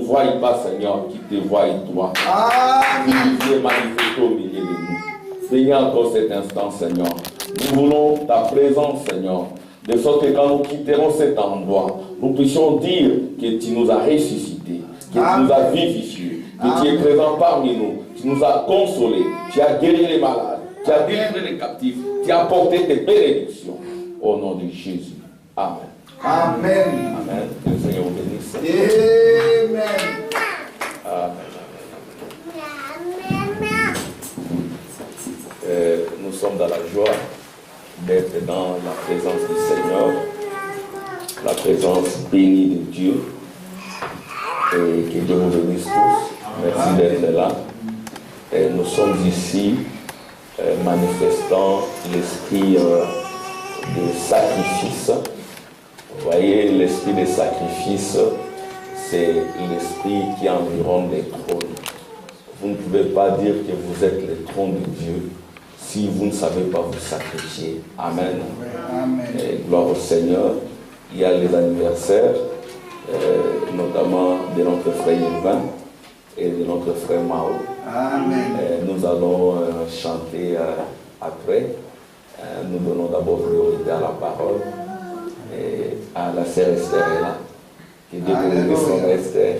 voient pas, Seigneur, qui te voient toi. Tu es manifesté au milieu de nous. Seigneur, encore cet instant, Seigneur. Nous voulons ta présence, Seigneur. De sorte que quand nous quitterons cet endroit, nous puissions dire que tu nous as ressuscités, que tu nous as vivifiés, que tu es présent parmi nous, tu nous as consolés, tu as guéri les malades, tu as délivré les captifs, tu as apporté tes bénédictions. Au nom de Jésus. Amen. Amen. Amen. Que le Seigneur vous bénisse. Amen. Nous sommes dans la joie d'être dans la présence du Seigneur, la présence bénie de Dieu. Et que Dieu vous bénisse tous. Merci d'être là. Et nous sommes ici manifestant l'esprit de sacrifice. Vous voyez, l'esprit de sacrifice, c'est l'esprit qui environne les trônes. Vous ne pouvez pas dire que vous êtes le trône de Dieu si vous ne savez pas vous sacrifier. Amen. Amen. Et gloire au Seigneur. Il y a les anniversaires, notamment de notre frère Yvan et de notre frère Mao. Amen. Nous allons chanter après. Nous donnons d'abord priorité à la parole et à la sœur Esther est là. Que Dieu bénisse son Esther.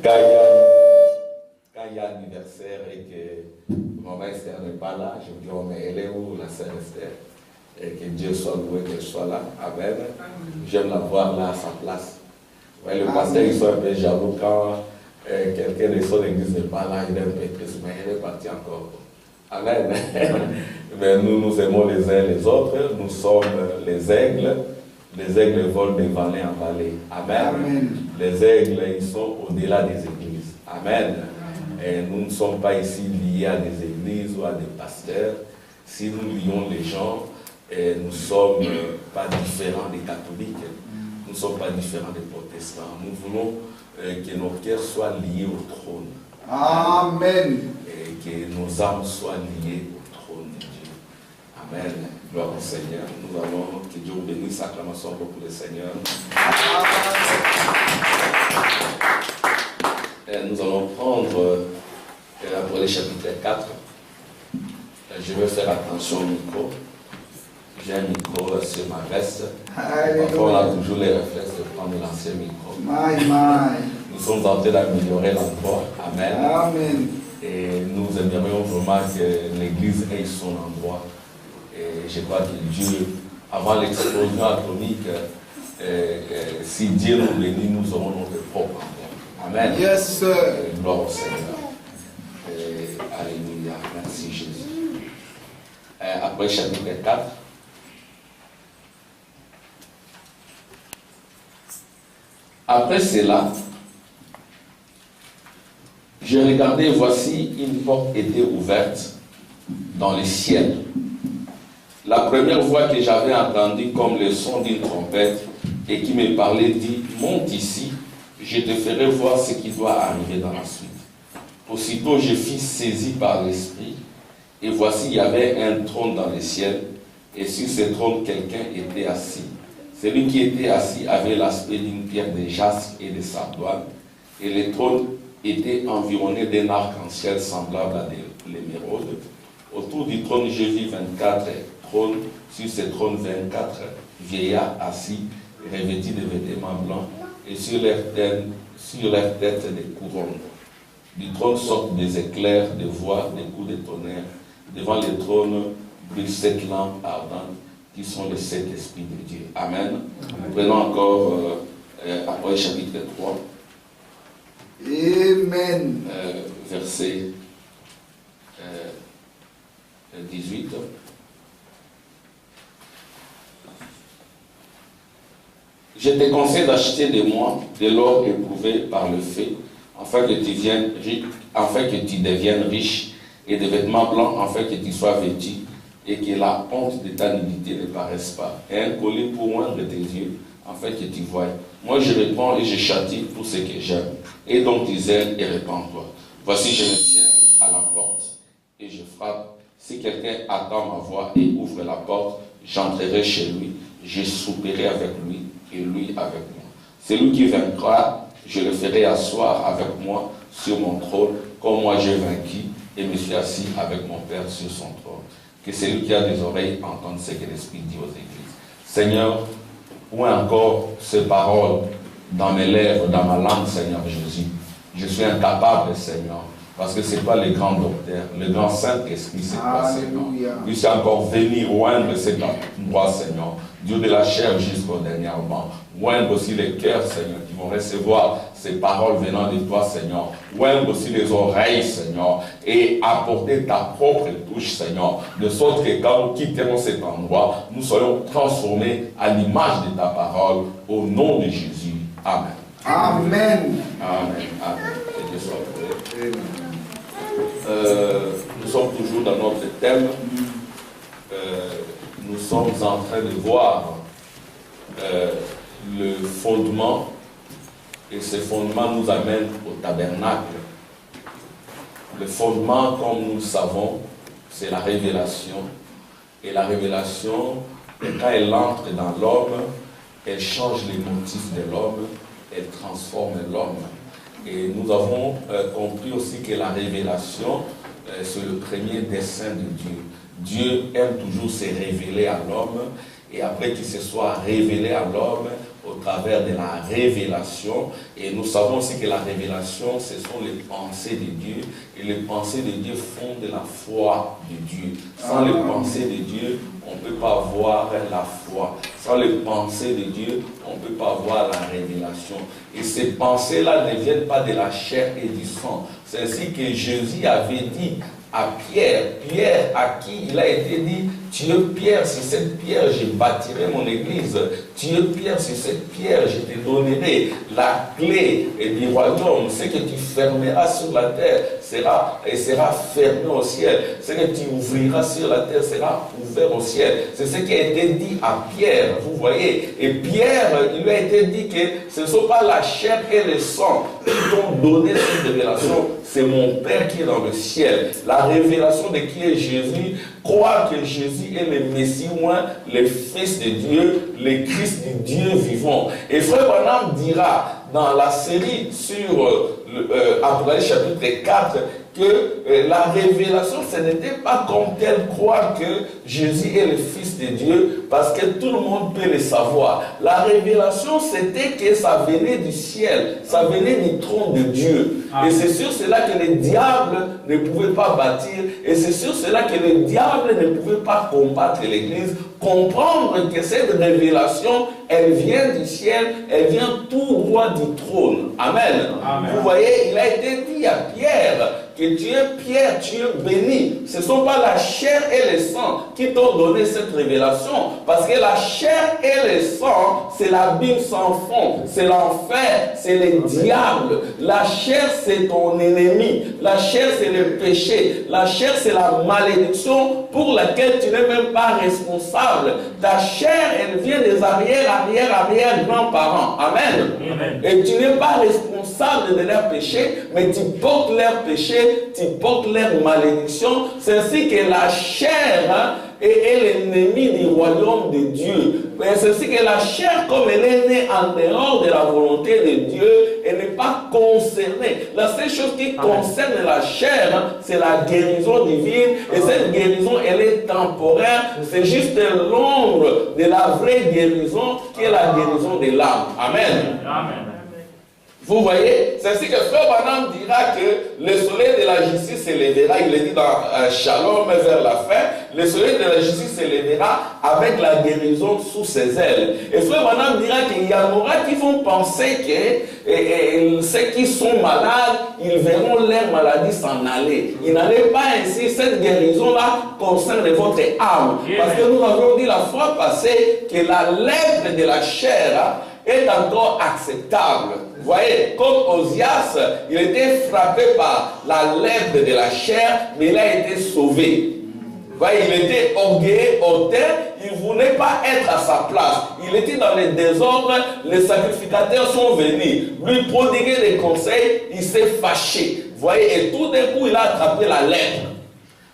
Quand il y a anniversaire et que maman Esther n'est pas là, je me dis, oh mais elle est où la sœur Esther? Et que Dieu soit loué, qu'elle soit là. Amen. J'aime la voir là à sa place. Ouais, le pasteur, ils sont un peu jaloux quand quelqu'un de son église n'est pas là, il est un peu triste, mais elle est partie encore. Amen. Mais nous aimons les uns les autres, nous sommes les aigles. Les aigles volent de vallée en vallée. Amen. Amen. Les aigles, ils sont au-delà des églises. Amen. Et nous ne sommes pas ici liés à des églises ou à des pasteurs. Si nous lions les gens, nous ne sommes pas différents des catholiques. Nous ne sommes pas différents des protestants. Nous voulons que nos cœurs soient liés au trône. Amen. Et que nos âmes soient liées au trône de Dieu. Amen. Gloire au Seigneur. Nous allons, que Dieu vous bénisse, acclamation pour le Seigneur. Et nous allons prendre après le chapitre 4. Je vais faire attention au micro. J'ai un micro sur ma veste. Parfois, on a toujours les réflexes de prendre l'ancien micro. Nous sommes en train d'améliorer l'endroit. Amen. Amen. Et nous aimerions vraiment que l'Église ait son endroit. Et je crois que Dieu, avant l'explosion atomique, si Dieu nous bénit, nous aurons notre propre endroit. Amen. Yes, sir. Gloire au Seigneur. Alléluia. Merci Jésus. Après chapitre 4. Après cela, je regardais, voici une porte était ouverte dans le ciel. La première voix que j'avais entendue comme le son d'une trompette et qui me parlait dit, monte ici, je te ferai voir ce qui doit arriver dans la suite. Aussitôt je fus saisi par l'Esprit, et voici il y avait un trône dans le ciel, et sur ce trône quelqu'un était assis. Celui qui était assis avait l'aspect d'une pierre de jaspe et de sardoine, et le trône était environné d'un arc-en-ciel semblable à de l'émeraude. Autour du trône, je vis 24 trônes. Sur ces trônes, 24 vieillards assis, revêtus de vêtements blancs, et sur leurs têtes des couronnes. Du trône sortent des éclairs, des voix, des coups de tonnerre. Devant le trône brillent 7 lampes ardentes, qui sont les 7 esprits de Dieu. Amen. Prenons encore après chapitre 3. Amen. Verset 18. Je te conseille d'acheter de moi de l'or éprouvé par le feu, afin que tu deviennes riche, et des vêtements blancs, afin que tu sois vêtu, et que la honte de ta nudité ne paraisse pas, et un collier pour oindre tes yeux, afin que tu voies. Moi je réponds et je châtie tout ce que j'aime. Et donc tes ailes et répands-toi. Voici je me tiens à la porte, et je frappe. Si quelqu'un attend ma voix et ouvre la porte, j'entrerai chez lui, je souperai avec lui, et lui avec moi. Celui qui vaincra je le ferai asseoir avec moi sur mon trône, comme moi j'ai vaincu et me suis assis avec mon Père sur son trône. Que celui qui a des oreilles entende ce que l'Esprit dit aux églises. Seigneur, où est encore ces paroles dans mes lèvres, dans ma langue, Seigneur Jésus? Je suis incapable, Seigneur, parce que c'est pas le grand docteur, le grand Saint-Esprit, c'est toi, Seigneur. Puisse encore venir oindre cet endroit, Seigneur, Dieu de la chair jusqu'au dernier moment. Oindre aussi les cœurs, Seigneur, qui vont recevoir ces paroles venant de toi, Seigneur. Oindre aussi les oreilles, Seigneur, et apporter ta propre touche, Seigneur, de sorte que quand nous quitterons cet endroit, nous soyons transformés à l'image de ta parole, au nom de Jésus. Amen. Amen. Amen. Amen. Que Dieu soit loué. Nous sommes toujours dans notre thème. Nous sommes en train de voir le fondement, et ce fondement nous amène au tabernacle. Le fondement, comme nous le savons, c'est la révélation. Et la révélation, quand elle entre dans l'homme, elle change les motifs de l'homme, elle transforme l'homme. Et nous avons compris aussi que la révélation, c'est le premier dessein de Dieu. Dieu aime toujours se révéler à l'homme, et après qu'il se soit révélé à l'homme au travers de la révélation, et nous savons aussi que la révélation, ce sont les pensées de Dieu, et les pensées de Dieu font de la foi de Dieu. Sans les pensées de Dieu, on ne peut pas voir la foi. Sans les pensées de Dieu, on ne peut pas voir la révélation. Et ces pensées-là ne viennent pas de la chair et du sang. C'est ainsi que Jésus avait dit à Pierre, Pierre à qui il a été dit, tu es Pierre, sur cette pierre je bâtirai mon église, tu es Pierre, sur cette pierre je te donnerai la clé du royaume, ce que tu fermeras sur la terre sera fermé au ciel, ce que tu ouvriras sur la terre sera ouvert au ciel. C'est ce qui a été dit à Pierre, vous voyez. Et Pierre, il lui a été dit que ce ne sont pas la chair et le sang qui t'ont donné cette révélation, c'est mon Père qui est dans le ciel. La révélation de qui est Jésus, croire que Jésus est le Messie, le Fils de Dieu, le Christ du Dieu vivant. Et Frère Branham dira dans la série sur Apocalypse chapitre 4 que la révélation, ce n'était pas comme tel croire que Jésus est le Fils de Dieu, parce que tout le monde peut le savoir. La révélation, c'était que ça venait du ciel, ça venait du trône de Dieu. Et c'est sur cela que le diable ne pouvait pas bâtir, et c'est sur cela que le diable ne pouvait pas combattre l'Église. Comprendre que cette révélation, elle vient du ciel, elle vient tout droit du trône. Amen. Amen. Vous voyez, il a été dit à Pierre que tu es Pierre, tu es béni. Ce ne sont pas la chair et le sang qui t'ont donné cette révélation, parce que la chair et le sang, c'est l'abîme sans fond, c'est l'enfer, c'est le diable. La chair, c'est ton ennemi. La chair, c'est le péché. La chair, c'est la malédiction pour laquelle tu n'es même pas responsable. Ta chair, elle vient des arrière grands-parents. Amen. Amen. Et tu n'es pas responsable de leur péché, mais tu portes leur péché, tu portes leur malédiction. C'est ainsi que la chair est l'ennemi du royaume de Dieu. C'est ainsi que la chair, comme elle est née en dehors de la volonté de Dieu, elle n'est pas concernée. La seule chose qui concerne la chair, c'est la guérison divine. Et cette guérison, elle est temporaire. C'est juste l'ombre de la vraie guérison qui est la guérison de l'âme. Amen. Amen. Vous voyez, c'est ainsi que Frère Branham dira que le soleil de la justice s'élèvera, il est dit dans Shalom vers la fin, le soleil de la justice s'élèvera avec la guérison sous ses ailes. Et Frère Branham dira qu'il y en aura qui vont penser que ceux qui sont malades, ils verront leur maladie s'en aller. Il n'en est pas ainsi, cette guérison-là concerne votre âme. Parce que nous avons dit la fois passée que la lèpre de la chair est encore acceptable. Vous voyez, comme Osias, il était frappé par la lèpre de la chair, mais il a été sauvé. Vous voyez, il était orgueilleux, hautain, il ne voulait pas être à sa place. Il était dans le désordre, les sacrificateurs sont venus, lui prodiguer des conseils, il s'est fâché. Vous voyez, et tout d'un coup, il a attrapé la lèpre.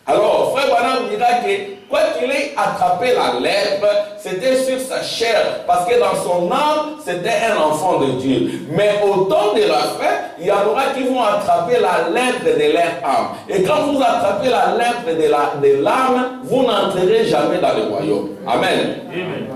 Alors, Frère Branham dira que Quoi qu'il ait attrapé la lèpre, c'était sur sa chair, parce que dans son âme, c'était un enfant de Dieu. Mais au temps de la fin, il y en aura qui vont attraper la lèpre de leur âme. Et quand vous attrapez la lèpre de l'âme, vous n'entrerez jamais dans le royaume. Amen. Amen.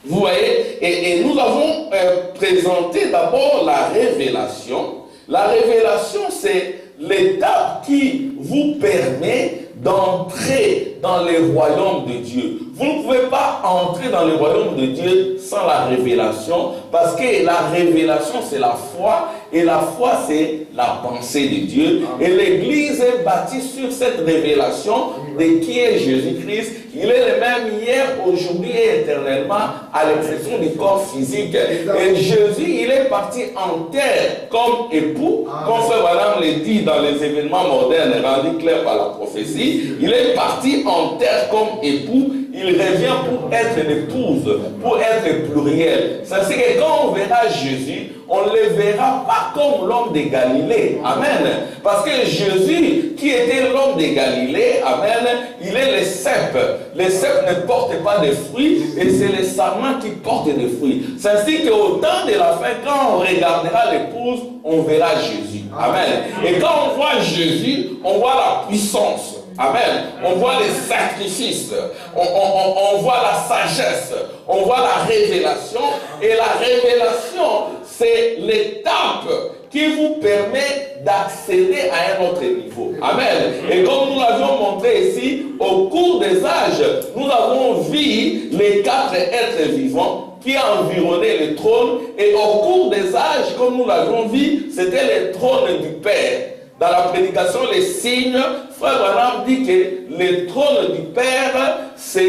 Vous voyez, et nous avons présenté d'abord la révélation. La révélation, c'est l'étape qui vous permet d'entrer dans le royaume de Dieu. Vous ne pouvez pas entrer dans le royaume de Dieu sans la révélation, parce que la révélation, c'est la foi, et la foi, c'est la pensée de Dieu. Et l'Église est bâtie sur cette révélation de qui est Jésus-Christ. Il est le même hier, aujourd'hui et éternellement, à l'exception du corps physique. Et Jésus, il est parti en terre comme époux, comme Frère Branham le dit dans les événements modernes rendus clairs par la prophétie. Il est parti en terre comme époux. Il revient pour être l'épouse, pour être pluriel. C'est que quand on verra Jésus, on ne le verra pas comme l'homme de Galilée. Amen. Parce que Jésus, qui était l'homme de Galilée, amen, il est le cep. Les cèpes ne portent pas de fruits, et c'est les sarments qui portent des fruits. C'est ainsi qu'au temps de la fin, quand on regardera l'épouse, on verra Jésus. Amen. Et quand on voit Jésus, on voit la puissance. Amen. On voit les sacrifices, on voit la sagesse, on voit la révélation. Et la révélation, c'est l'étape qui vous permet d'accéder à un autre niveau. Amen. Et comme nous l'avions montré ici, au cours des âges, nous avons vu les 4 êtres vivants qui environnaient le trône. Et au cours des âges, comme nous l'avions vu, c'était le trône du Père. Dans la prédication, les signes, Frère Branham dit que le trône du Père, ce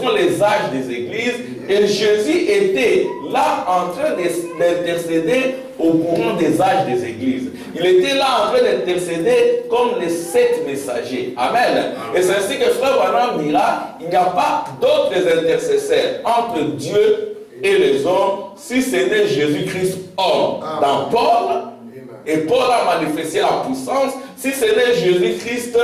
sont les âges des églises. Et Jésus était là en train d'intercéder au courant des âges des églises. Il était là en train d'intercéder comme les 7 messagers. Amen. Et c'est ainsi que Frère Branham dira, il n'y a pas d'autres intercesseurs entre Dieu et les hommes si ce n'est Jésus-Christ homme. Dans Paul, et Paul a manifesté la puissance. Si ce n'est Jésus-Christ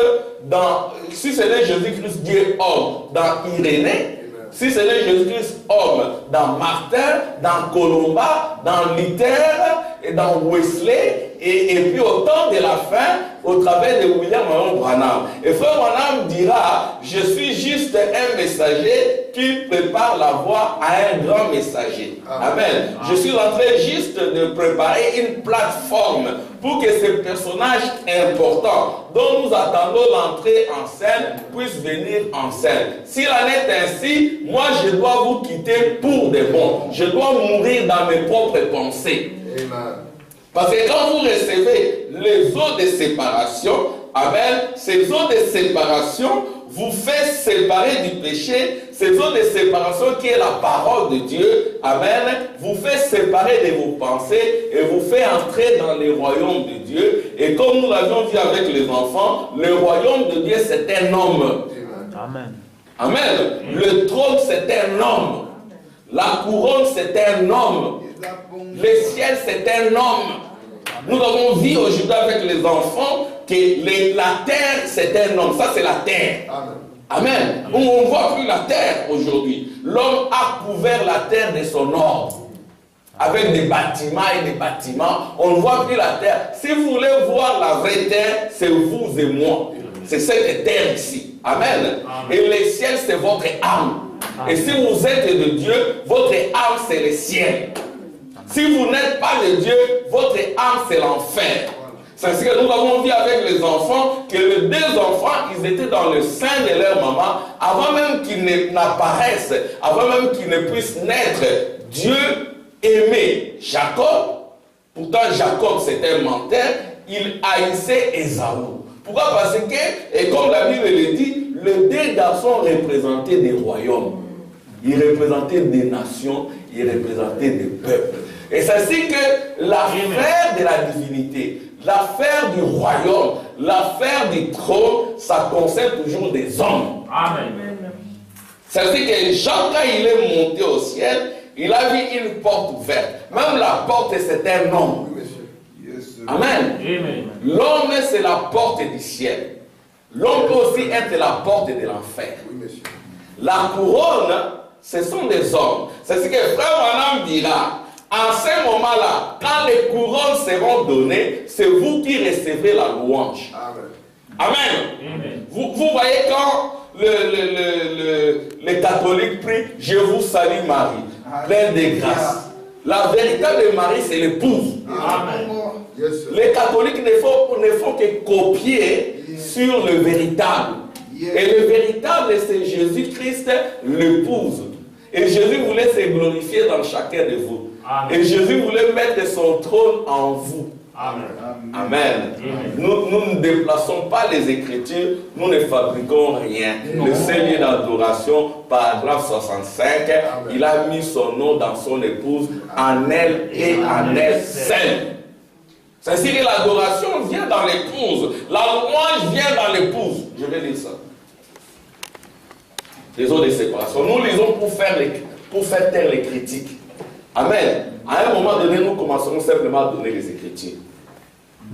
Dieu homme dans Irénée, si ce n'est Jésus-Christ homme dans Martin, dans Colomba, dans Luther et dans Wesley, et puis au temps de la fin, au travers de William Marion Branham. Et Frère Branham dira, je suis juste un messager qui prépare la voie à un grand messager. Amen. Je suis en train juste de préparer une plateforme pour que ces personnages importants dont nous attendons l'entrée en scène puissent venir en scène. S'il en est ainsi, moi je dois vous quitter pour de bon. Je dois mourir dans mes propres pensées. Amen. Parce que quand vous recevez les eaux de séparation, amen, ces eaux de séparation vous fait séparer du péché. Ces eaux de séparation qui est la parole de Dieu, amen, vous fait séparer de vos pensées et vous fait entrer dans le royaume de Dieu. Et comme nous l'avions vu avec les enfants, le royaume de Dieu c'est un homme. Amen. Amen. Le trône c'est un homme. La couronne c'est un homme. Le ciel c'est un homme. Nous avons vu aujourd'hui avec les enfants que la terre c'est un homme. Ça c'est la terre. Amen. On ne voit plus la terre aujourd'hui. L'homme a couvert la terre de son ordre. Avec des bâtiments et des bâtiments. On ne voit plus la terre. Si vous voulez voir la vraie terre, c'est vous et moi. C'est cette terre ici. Amen. Et le ciel c'est votre âme. Et si vous êtes de Dieu, votre âme c'est le ciel. Si vous n'êtes pas de Dieu, votre âme c'est l'enfer. C'est ce que nous avons vu avec les enfants, que les 2 enfants, ils étaient dans le sein de leur maman, avant même qu'ils n'apparaissent, avant même qu'ils ne puissent naître. Dieu aimait Jacob, pourtant Jacob c'était un menteur, il haïssait Ésaü. Pourquoi? Parce que, et comme la Bible le dit, les 2 garçons représentaient des royaumes. Ils représentaient des nations, ils représentaient des peuples. Et c'est ainsi que l'affaire de la divinité, l'affaire du royaume, l'affaire du trône, ça concerne toujours des hommes. Amen. C'est ainsi que Jean, quand il est monté au ciel, il a vu une porte ouverte. Même la porte, c'est un homme. Amen. L'homme, c'est la porte du ciel. L'homme peut aussi être la porte de l'enfer. Oui, monsieur. La couronne, ce sont des hommes. C'est ce que Frère Branham dira. En ce moment-là, quand les couronnes seront données, c'est vous qui recevez la louange. Amen. Amen. Vous voyez quand les catholiques prient, je vous salue Marie, pleine de grâce. La véritable Marie, c'est l'épouse. Amen. Yes, sir. Les catholiques ne font que copier sur le véritable. Et le véritable, c'est Jésus-Christ, l'épouse. Et Jésus voulait se glorifier dans chacun de vous. Amen. Et Jésus voulait mettre son trône en vous. Amen. Amen. Nous ne déplaçons pas les Écritures, nous ne fabriquons rien. Le seul lieu d'adoration, paragraphe 65, Amen. Il a mis son nom dans son épouse, en elle et en elle seule. C'est-à-dire que l'adoration vient dans l'épouse, la louange vient dans l'épouse. Je vais lire ça. Les autres de séparation. Nous lisons pour faire taire les critiques. Amen. À un moment donné, nous commencerons simplement à donner les Écritures.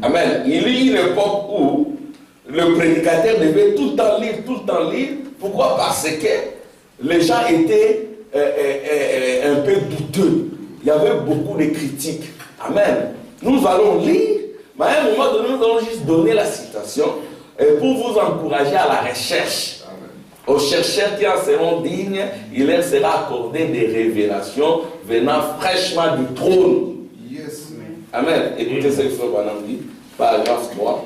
Amen. Il y a une époque où le prédicateur devait tout le temps lire. Pourquoi? Parce que les gens étaient un peu douteux. Il y avait beaucoup de critiques. Amen. Nous allons lire, mais à un moment donné, nous allons juste donner la citation pour vous encourager à la recherche. Aux chercheurs qui en seront dignes, il leur sera accordé des révélations venant fraîchement du trône. Yes. Amen. Écoutez ce que Frère Branham dit, paragraphe 3.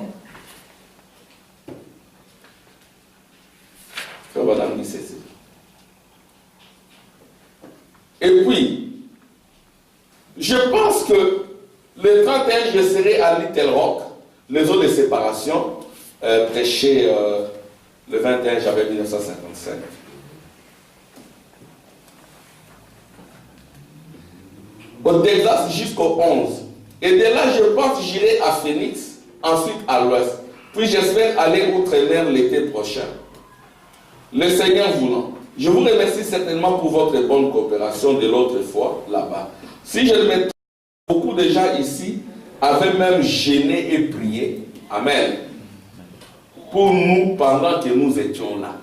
Frère Branham dit ceci. Et puis, je pense que le 31, je serai à Little Rock, les eaux de séparation, prêché le 21 janvier 1955. Au Texas jusqu'au 11. Et de là, je pense que j'irai à Phoenix, ensuite à l'ouest. Puis j'espère aller outre-mer l'été prochain. Le Seigneur voulant. Je vous remercie certainement pour votre bonne coopération de l'autre fois là-bas. Si je le mets, beaucoup de gens ici avaient même gêné et prié. Amen. Pour nous pendant que nous étions là.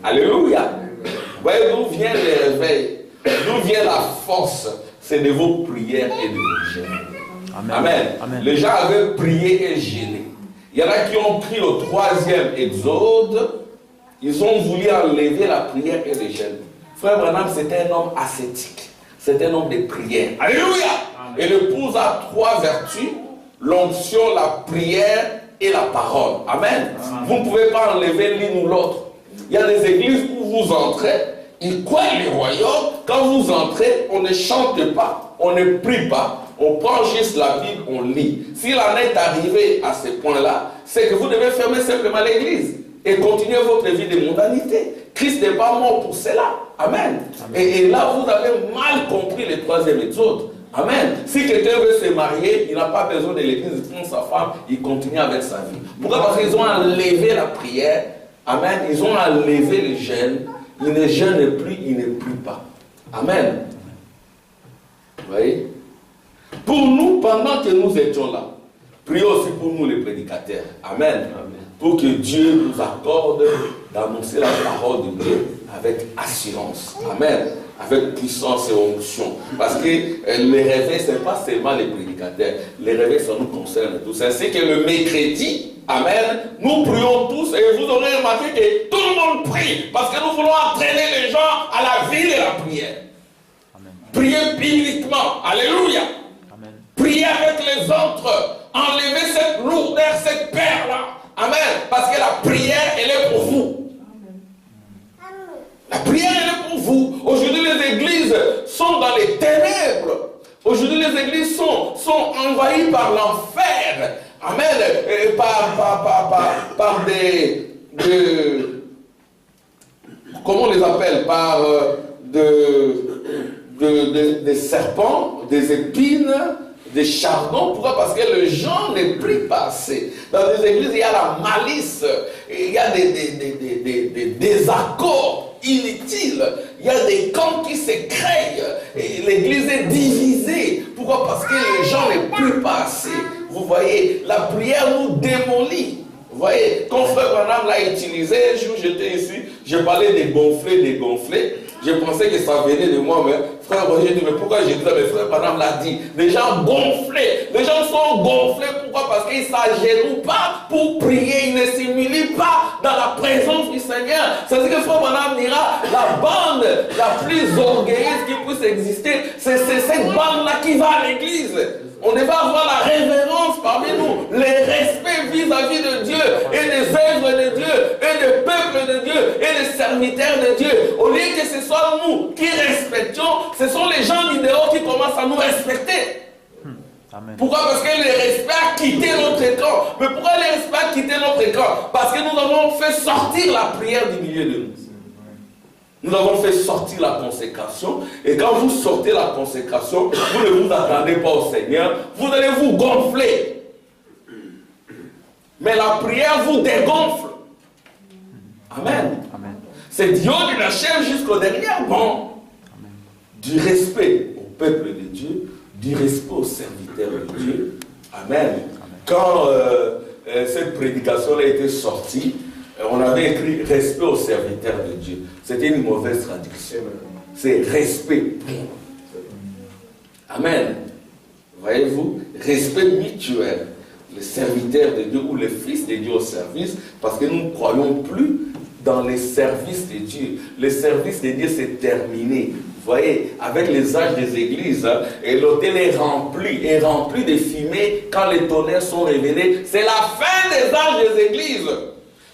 Alléluia. Vous voyez d'où vient le réveil, d'où vient la force, c'est de vos prières et de vos jeûnes. Amen. Amen. Les gens avaient prié et gêné. Il y en a qui ont pris le 3e exode, ils ont voulu enlever la prière et le jeûne. Frère Branham, c'était un homme ascétique, c'était un homme de prière. Alléluia. Amen. Et l'épouse a 3 vertus, l'onction, la prière et la parole. Amen. Amen. Vous ne pouvez pas enlever l'une ou l'autre. Il y a des églises où vous entrez, ils croient le royaume. Quand vous entrez, on ne chante pas, on ne prie pas, on prend juste la Bible, on lit. S'il en est arrivé à ce point-là, c'est que vous devez fermer simplement l'église et continuer votre vie de mondanité. Christ n'est pas mort pour cela. Amen. Amen. Et là, vous avez mal compris le 3e exode. Amen. Si quelqu'un veut se marier, il n'a pas besoin de l'église, il prend sa femme, il continue avec sa vie. Pourquoi? Parce qu'ils ont enlevé la prière. Amen. Ils ont enlevé le jeûne. Ils ne jeûnent plus, ils ne prient pas. Amen. Vous voyez? Pour nous, pendant que nous étions là, prions aussi pour nous les prédicateurs. Amen. Amen. Pour que Dieu nous accorde d'annoncer la parole de Dieu avec assurance. Amen. Avec puissance et onction. Parce que les réveils, ce n'est pas seulement les prédicateurs. Les réveils, ça nous concerne tous. Ainsi que le mercredi, amen, nous prions tous et vous aurez remarqué que tout le monde prie. Parce que nous voulons entraîner les gens à la vie de la prière. Amen. Priez bibliquement. Alléluia. Amen. Priez avec les autres. Enlevez cette lourdeur, cette peur-là. Amen. Parce que la prière, elle est pour vous. La prière, elle est pour vous. Aujourd'hui, les églises sont dans les ténèbres. Aujourd'hui, les églises sont envahies par l'enfer. Amen. Et par comment on les appelle? Par des serpents, des épines, des chardons. Pourquoi? Parce que les gens ne prient pas assez. Dans les églises, il y a la malice, il y a des désaccords inutiles, il y a des camps qui se créent, l'église est divisée. Pourquoi? Parce que les gens ne prient pas assez. Vous voyez, la prière nous démolit. Vous voyez, quand Frère Branham l'a utilisé, un jour j'étais ici, je parlais des gonflés. Je pensais que ça venait de moi, mais Frère Roger dit, mais pourquoi j'ai dit ça? Mais Frère Branham l'a dit. Les gens gonflés, les gens sont gonflés. Pourquoi? Parce qu'ils ne s'agenouillent pas pour prier, ils ne s'humilient pas dans la présence du Seigneur. C'est ce que Frère Branham dira, la bande la plus orgueilleuse qui puisse exister, c'est cette bande-là qui va à l'église. On devait avoir la révérence parmi nous, le respect vis-à-vis de Dieu et des œuvres de Dieu et des peuples de Dieu et des serviteurs de Dieu. Au lieu que ce soit nous qui respections, ce sont les gens du dehors qui commencent à nous respecter. Amen. Pourquoi? Parce que le respect a quitté notre camp. Mais pourquoi le respect a quitté notre camp? Parce que nous avons fait sortir la prière du milieu de nous. Nous avons fait sortir la consécration. Et quand vous sortez la consécration, vous ne vous attendez pas au Seigneur. Vous allez vous gonfler. Mais la prière vous dégonfle. Amen. Amen. C'est Dieu de la chair jusqu'au dernier bon. Du respect au peuple de Dieu, du respect aux serviteurs de Dieu. Amen. Amen. Quand cette prédication a été sortie, on avait écrit respect aux serviteurs de Dieu. C'était une mauvaise traduction. C'est respect. Amen. Voyez-vous, respect mutuel. Les serviteurs de Dieu ou les fils de Dieu au service, parce que nous ne croyons plus dans les services de Dieu. Le service de Dieu, c'est terminé. Vous voyez, avec les âges des églises, hein, et l'autel est rempli de fumée quand les tonnerres sont révélés. C'est la fin des âges des églises.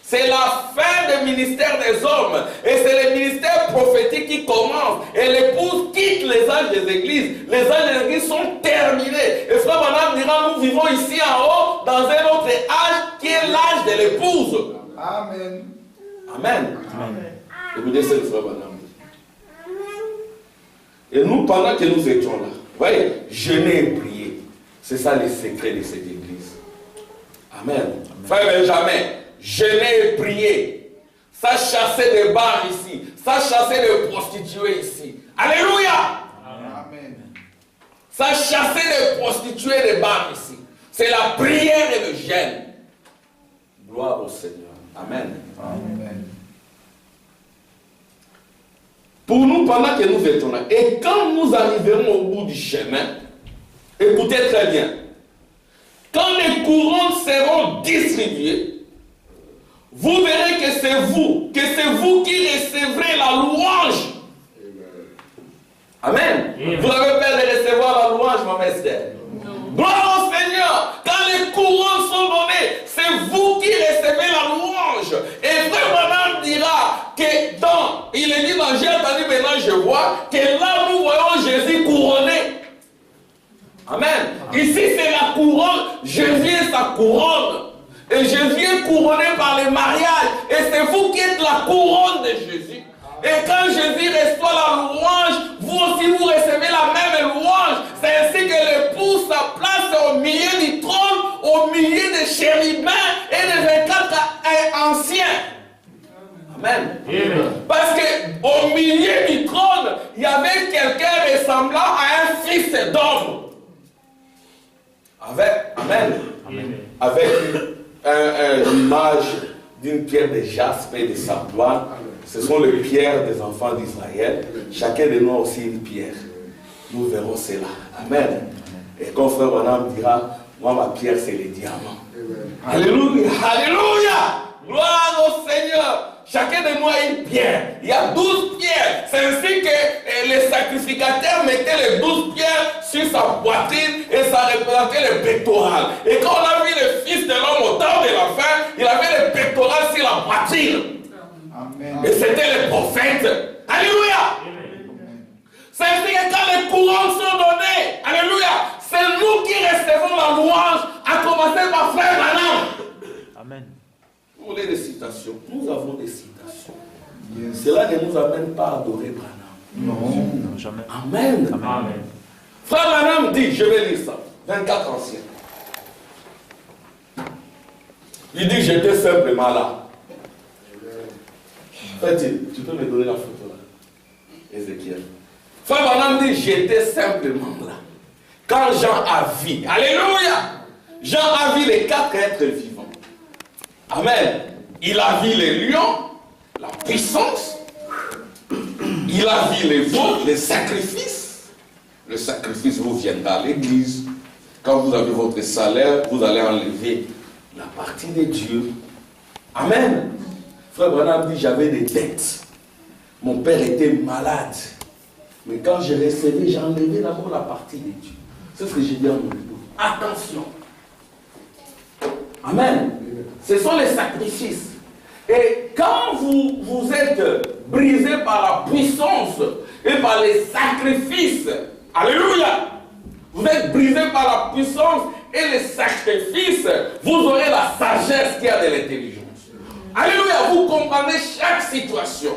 C'est la fin du ministère des hommes. Et c'est le ministère prophétique qui commence. Et l'épouse quitte les âges des églises. Les âges des églises sont terminés. Et Frère Branham dira, nous vivons ici en haut dans un autre âge qui est l'âge de l'épouse. Amen. Amen. Écoutez ce que Frère Branham dit. Et nous, pendant que nous étions là, vous voyez, jeûner et prier. C'est ça le secret de cette église. Amen. Frère Benjamin, jeûner et prier. Ça chassait des bars ici. Ça chassait des prostituées ici. Alléluia. Amen. Ça chassait des prostituées des bars ici. C'est la prière et le jeûne. Gloire au Seigneur. Amen. Amen. Pour nous, pendant que nous étions là, et quand nous arriverons au bout du chemin, écoutez très bien, quand les couronnes seront distribuées, vous verrez que c'est vous qui recevrez la louange. Amen. Vous avez peur de recevoir la louange, ma Esther. Gloire au Seigneur. Quand les couronnes sont données, c'est vous qui recevez la louange. Et Frère Branham dira que il est dit dans j'ai entendu, maintenant je vois, que là nous voyons Jésus couronné. Amen. Ici c'est la couronne. Jésus est sa couronne. Et Jésus est couronné par le mariage. Et c'est vous qui êtes la couronne de Jésus. Et quand Jésus reçoit la louange, vous aussi vous recevez la même louange. C'est ainsi que l'épouse se place au milieu du trône, au milieu des chérubins et des 24 anciens. Amen. Parce qu'au milieu du trône, il y avait quelqu'un ressemblant à un fils d'homme. Avec une image d'une pierre de jaspe et de sardoine. Ce sont les pierres des enfants d'Israël. Chacun de nous a aussi une pierre. Nous verrons cela. Amen. Et quand Frère Branham dira, moi ma pierre c'est les diamants. Alléluia. Alléluia. Gloire au Seigneur. Chacun de nous a une pierre. Il y a 12 pierres. C'est ainsi que les sacrificateurs mettaient les 12 pierres sur sa poitrine et ça représentait le pectoral. Et quand on a vu le Fils de l'homme au temps de la fin, il avait le pectoral sur la poitrine. Amen. Et c'était le prophète. Alléluia. C'est ainsi que quand les couronnes sont données, alléluia, c'est nous qui recevons la louange, à commencer par Frère Branham. Amen. Vous voulez des citations? Nous avons des citations. Yes. Cela ne nous amène pas à adorer Branham. Non, jamais. Amen. Amen. Frère Branham dit, je vais lire ça, 24 anciens. Il dit, j'étais simplement là. Fait-il, tu peux me donner la photo là, Ézéchiel. Frère Branham dit, j'étais simplement là. Quand Jean a vu, alléluia, Jean a vu les 4 êtres vivants. Amen. Il a vu les lions, la puissance. Il a vu les veaux, les sacrifices. Le sacrifice vous viendra à l'église. Quand vous avez votre salaire, vous allez enlever la partie de Dieu. Amen. Frère Branham dit, j'avais des dettes. Mon père était malade. Mais quand j'ai recevais, j'ai enlevé d'abord la partie de Dieu. C'est ce que j'ai dit à mon épouse. Attention. Amen. Ce sont les sacrifices. Et quand vous êtes brisé par la puissance et par les sacrifices, alléluia, vous êtes brisé par la puissance et les sacrifices, vous aurez la sagesse qui a de l'intelligence. Alléluia, vous comprenez chaque situation.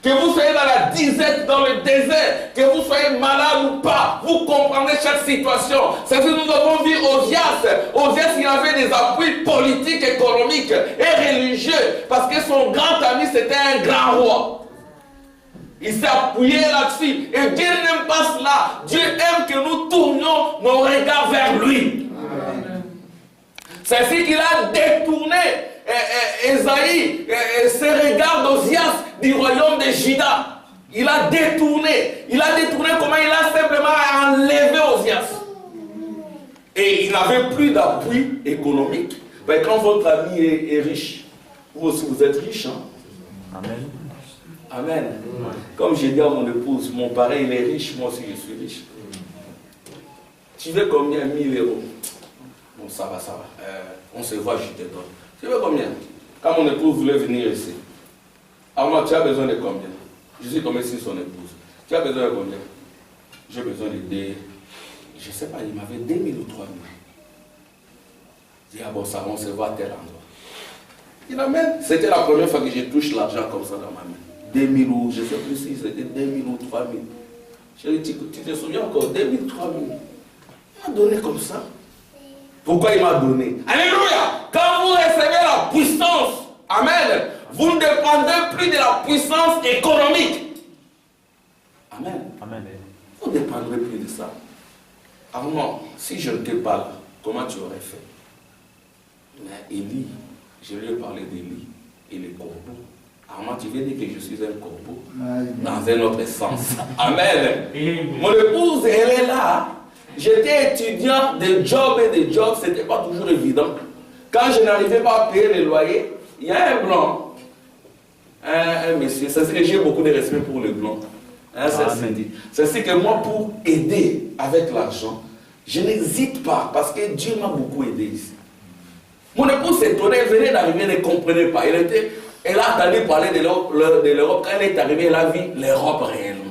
Que vous soyez dans la disette, dans le désert, que vous soyez malade ou pas, vous comprenez chaque situation. C'est ce que nous avons vu Osias. Osias, il avait des appuis politiques, économiques et religieux, parce que son grand ami, c'était un grand roi. Il s'est appuyé là-dessus. Et Dieu n'aime pas cela. Dieu aime que nous tournions nos regards vers lui. C'est ainsi qu'il a détourné Esaïe, ses regards d'Osias du royaume de Juda. Il a détourné. Comment il a simplement enlevé Osias. Et il n'avait plus d'appui économique. Mais quand votre ami est riche, vous aussi vous êtes riche. Hein? Amen. Amen. Comme j'ai dit à mon épouse, mon parrain il est riche, moi aussi je suis riche. Tu veux combien? 1000 euros. Bon, ça va. On se voit, je te donne. Tu veux combien? Quand mon épouse voulait venir ici, alors moi, tu as besoin de combien? Je suis comme si son épouse. Tu as besoin de combien? J'ai besoin de des... Je ne sais pas, il m'avait 2000 ou 3000. Je dis, ah bon, ça, on se voit à tel endroit. Il amène. C'était la première fois que je touche l'argent comme ça dans ma main. 2000 ou, je ne sais plus si c'était 2000 ou 3000. Je lui ai dit, tu te souviens encore, 2000, 3000. Il m'a donné comme ça. Pourquoi il m'a donné? Alléluia! Quand vous recevez la puissance, amen, vous ne dépendez plus de la puissance économique. Amen. Amen. Vous ne dépendrez plus de ça. Armand, si je n'étais pas là, comment tu aurais fait? Mais Élie, je lui ai parlé d'Élie et les corbeaux. Armand, tu veux dire que je suis un corbeau? Dans un autre sens. Amen. Mon épouse, elle est là. J'étais étudiant, des jobs, ce n'était pas toujours évident. Quand je n'arrivais pas à payer les loyers, il y a un blanc, un monsieur, c'est ce que j'ai beaucoup de respect pour les blancs. C'est ce que moi, pour aider avec l'argent, je n'hésite pas, parce que Dieu m'a beaucoup aidé ici. Mon épouse s'étonnait, elle venait d'arriver, elle ne comprenait pas. Elle a entendu parler de l'Europe. Quand elle est arrivée, elle a vu l'Europe réellement.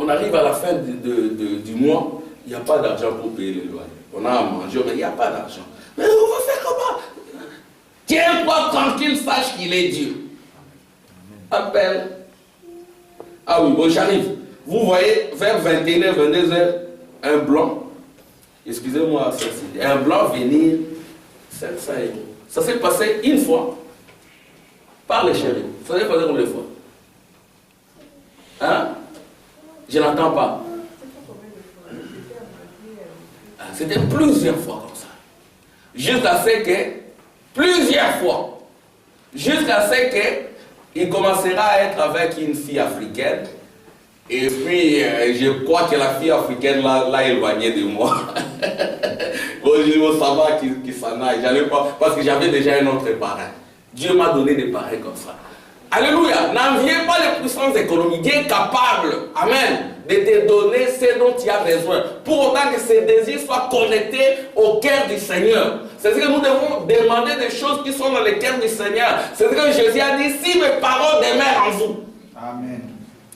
On arrive à la fin du mois, il n'y a pas d'argent pour payer les loyers. On a à manger, mais il n'y a pas d'argent. Mais on va faire comment? Tiens-toi tranquille, sache qu'il est Dieu. Appelle. Ah oui, bon, j'arrive. Vous voyez, vers 21h, 22h, un blanc, excusez-moi, un blanc venir, 700 €. Ça s'est passé une fois, par les chéris. Ça s'est passé combien de fois? Hein? Je n'entends pas. C'était plusieurs fois comme ça. Jusqu'à ce que, plusieurs fois, jusqu'à ce qu'il commencera à être avec une fille africaine. Et puis, je crois que la fille africaine l'a éloigné de moi. Bon, je dis, oh, ça va qu'il s'en aille. J'allais pas, parce que j'avais déjà un autre parrain. Dieu m'a donné des parrains comme ça. Alléluia. N'enviez pas les puissances économiques. Dieu est capable, amen, de te donner ce dont tu as besoin. Pour autant que ces désirs soient connectés au cœur du Seigneur. C'est ce que nous devons demander des choses qui sont dans le cœur du Seigneur. C'est ce que Jésus a dit, si mes paroles demeurent en vous. Amen.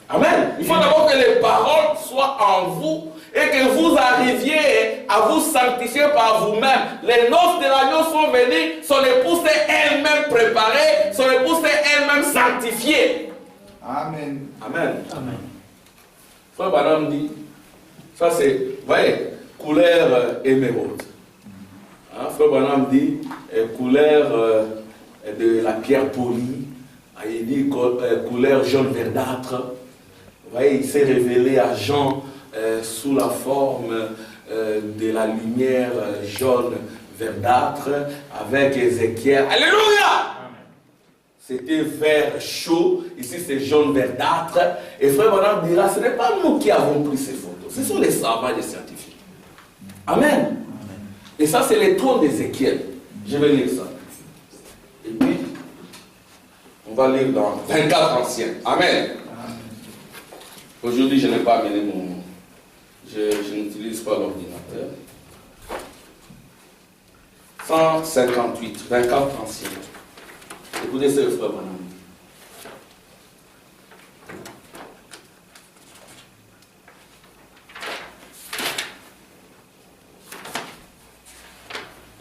Amen. Il faut d'abord que les paroles soient en vous et que vous arriviez à vous sanctifier par vous-même. Les noces de l'agneau sont venues, son épouse est elle-même préparée, son épouse est elle-même sanctifiée. Amen. Amen. Amen. Frère Branham dit, ça c'est, vous voyez, couleur émeraude. Hein, Frère Branham dit, couleur de la pierre polie. Il dit couleur jaune verdâtre. Vous voyez, il s'est révélé à Jean sous la forme de la lumière jaune verdâtre avec Ézéchiel. Alléluia! C'était vert chaud, ici c'est jaune verdâtre. Et frère Branham dira, ce n'est pas nous qui avons pris ces photos, ce sont les savants et les scientifiques. Amen. Et ça c'est les trônes d'Ézéchiel. Je vais lire ça. Et puis, on va lire dans 24 anciens. Amen. Aujourd'hui je n'ai pas amené mon... Je n'utilise pas l'ordinateur. 158, 24 anciens. Écoutez ce frère Branham.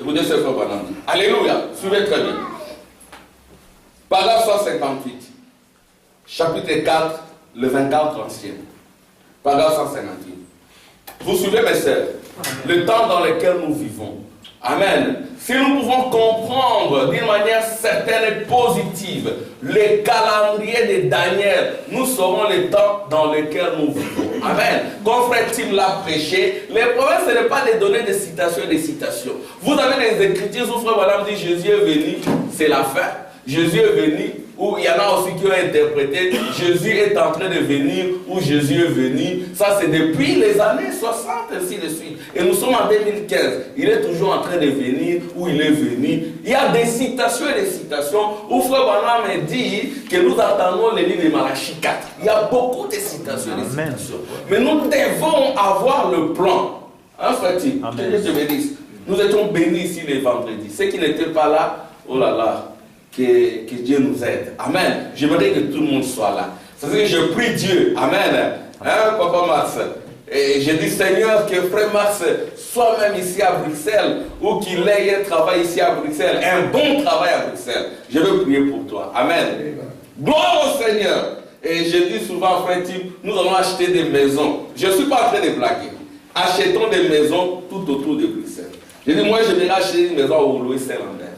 Écoutez ce frère Branham. Alléluia. Suivez très bien. Paragraphe 158. Chapitre 4, le 24 ancien. Paragraphe 158. Vous suivez mes sœurs. Le temps dans lequel nous vivons. Amen. Si nous pouvons comprendre d'une manière certaine et positive les calendriers de Daniel, nous saurons le temps dans lequel nous vivons. Amen. Comme frère Tim l'a prêché, le problème ce n'est pas de donner des citations et des citations. Vous avez des écritures où frère Madame dit Jésus est venu, c'est la fin. Jésus est venu, ou il y en a aussi qui ont interprété Jésus est en train de venir, ou Jésus est venu. Ça c'est depuis les années 60, ainsi de suite. Et nous sommes en 2015. Il est toujours en train de venir, ou il est venu. Il y a des citations et des citations où frère Branham dit que nous attendons les livres de Malachie 4. Il y a beaucoup de citations et de citations. Mais nous devons avoir le plan. Hein frère Tim? Que Dieu te bénisse. Nous étions bénis ici les vendredis. Ceux qui n'étaient pas là, oh là là. Que Dieu nous aide. Amen. J'aimerais que tout le monde soit là. C'est-à-dire que je prie Dieu. Amen. Hein, Papa Max? Et je dis Seigneur que frère Max soit même ici à Bruxelles ou qu'il ait un travail ici à Bruxelles, un bon travail à Bruxelles. Je veux prier pour toi. Amen. Gloire au Seigneur. Et je dis souvent, frère Tim, nous allons acheter des maisons. Je ne suis pas en train de blaguer. Achetons des maisons tout autour de Bruxelles. Je dis, moi, je vais acheter une maison au Louis-Saint-Lambert.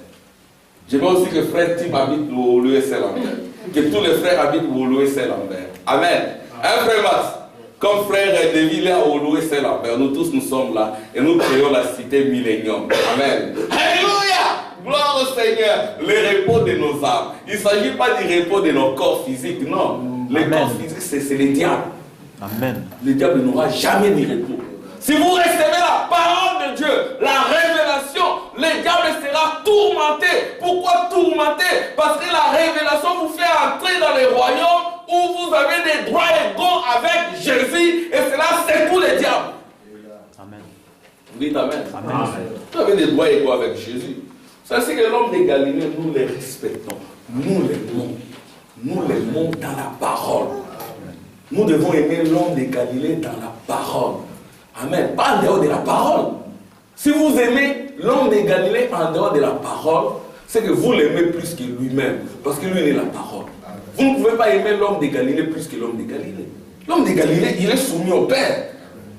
Je veux aussi que frère Tim habite au Louis-Saint-Lambert. Que tous les frères habitent au Louis-Saint-Lambert. Amen. Un frère Max, comme frère David est au Louis-Saint-Lambert, nous tous nous sommes là et nous créons la cité Millennium. Amen. Alléluia. Gloire au Seigneur. Le repos de nos âmes. Il ne s'agit pas du repos de nos corps physiques, non. Le corps physique, c'est le diable. Amen. Le diable n'aura jamais de repos. Si vous recevez la parole de Dieu, la révélation, le diable sera tourmenté. Pourquoi tourmenté? Parce que la révélation vous fait entrer dans les royaumes où vous avez des droits égaux avec Jésus et cela secoue le diable. Amen. Vous dites Amen. Amen. Vous avez des droits égaux avec Jésus. Ça c'est que l'homme de Galilée, nous les respectons. Nous l'aimons. Nous l'aimons dans la parole. Nous devons aimer l'homme de Galilée dans la parole. Amen. Pas en dehors de la parole. Si vous aimez l'homme de Galilée en dehors de la parole, c'est que vous l'aimez plus que lui-même. Parce que lui, il est la parole. Vous ne pouvez pas aimer l'homme de Galilée plus que l'homme de Galilée. L'homme de Galilée, il est soumis au Père.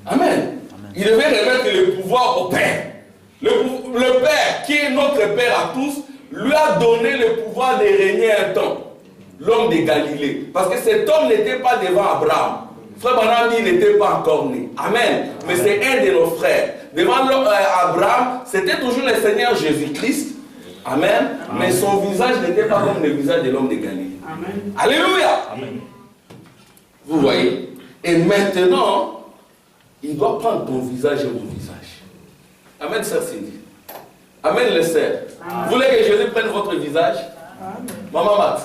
Amen. Il devait remettre le pouvoir au Père. Le Père, qui est notre Père à tous, lui a donné le pouvoir de régner un temps. L'homme de Galilée. Parce que cet homme n'était pas devant Abraham. Frère Branham dit qu'il n'était pas encore né. Amen. Mais c'est un de nos frères. Devant Abraham, c'était toujours le Seigneur Jésus-Christ. Amen. Mais son visage n'était pas comme le visage de l'homme de Galilée. Amen. Alléluia. Amen. Vous voyez. Et maintenant, il doit prendre ton visage et mon visage. Amen, sœur Cindy. Amen, les sœurs. Vous voulez que Jésus prenne votre visage? Amen. Maman Max,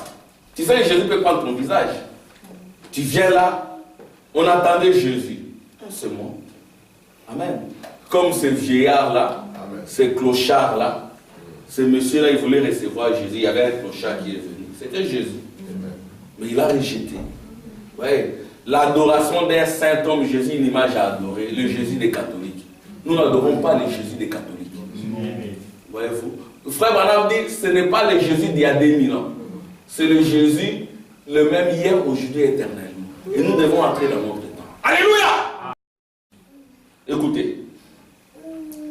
tu sais que Jésus peut prendre ton visage. Tu viens là. On attendait Jésus. Ce monde. Amen. Comme ce vieillard-là, ce clochard-là, ce monsieur-là, il voulait recevoir Jésus. Il y avait un clochard qui est venu. C'était Jésus. Amen. Mais il a rejeté. Ouais. L'adoration d'un saint homme, Jésus, une image à adorer. Le Jésus des catholiques. Nous n'adorons pas le Jésus des catholiques. Voyez-vous. Frère Branham dit ce n'est pas le Jésus d'il y a 2000 ans. C'est le Jésus, le même hier, aujourd'hui, éternel. Et nous devons entrer dans notre temps. Alléluia. Écoutez.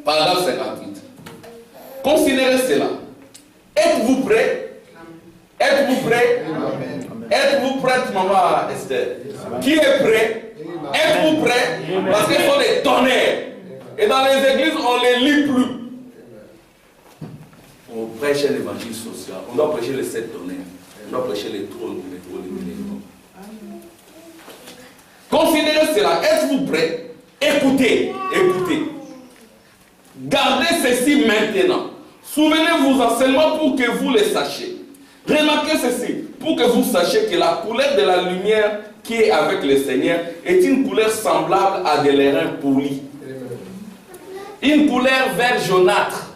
Paragraphe 58. Considérez cela. Êtes-vous prêts? Êtes-vous prêts? Êtes-vous prête, maman Esther? Qui est prêt? Êtes-vous prêts? Parce qu'il faut des tonnerres. Et dans les églises, on ne les lit plus. prêche un évangile social. On doit prêcher les 7 tonnerres. On doit prêcher les trônes, les considérez cela. Êtes-vous prêts? Écoutez, écoutez. Gardez ceci maintenant. Souvenez-vous-en seulement pour que vous le sachiez. Remarquez ceci, pour que vous sachiez que la couleur de la lumière qui est avec le Seigneur est une couleur semblable à de l'airain poli. Une couleur vert jaunâtre.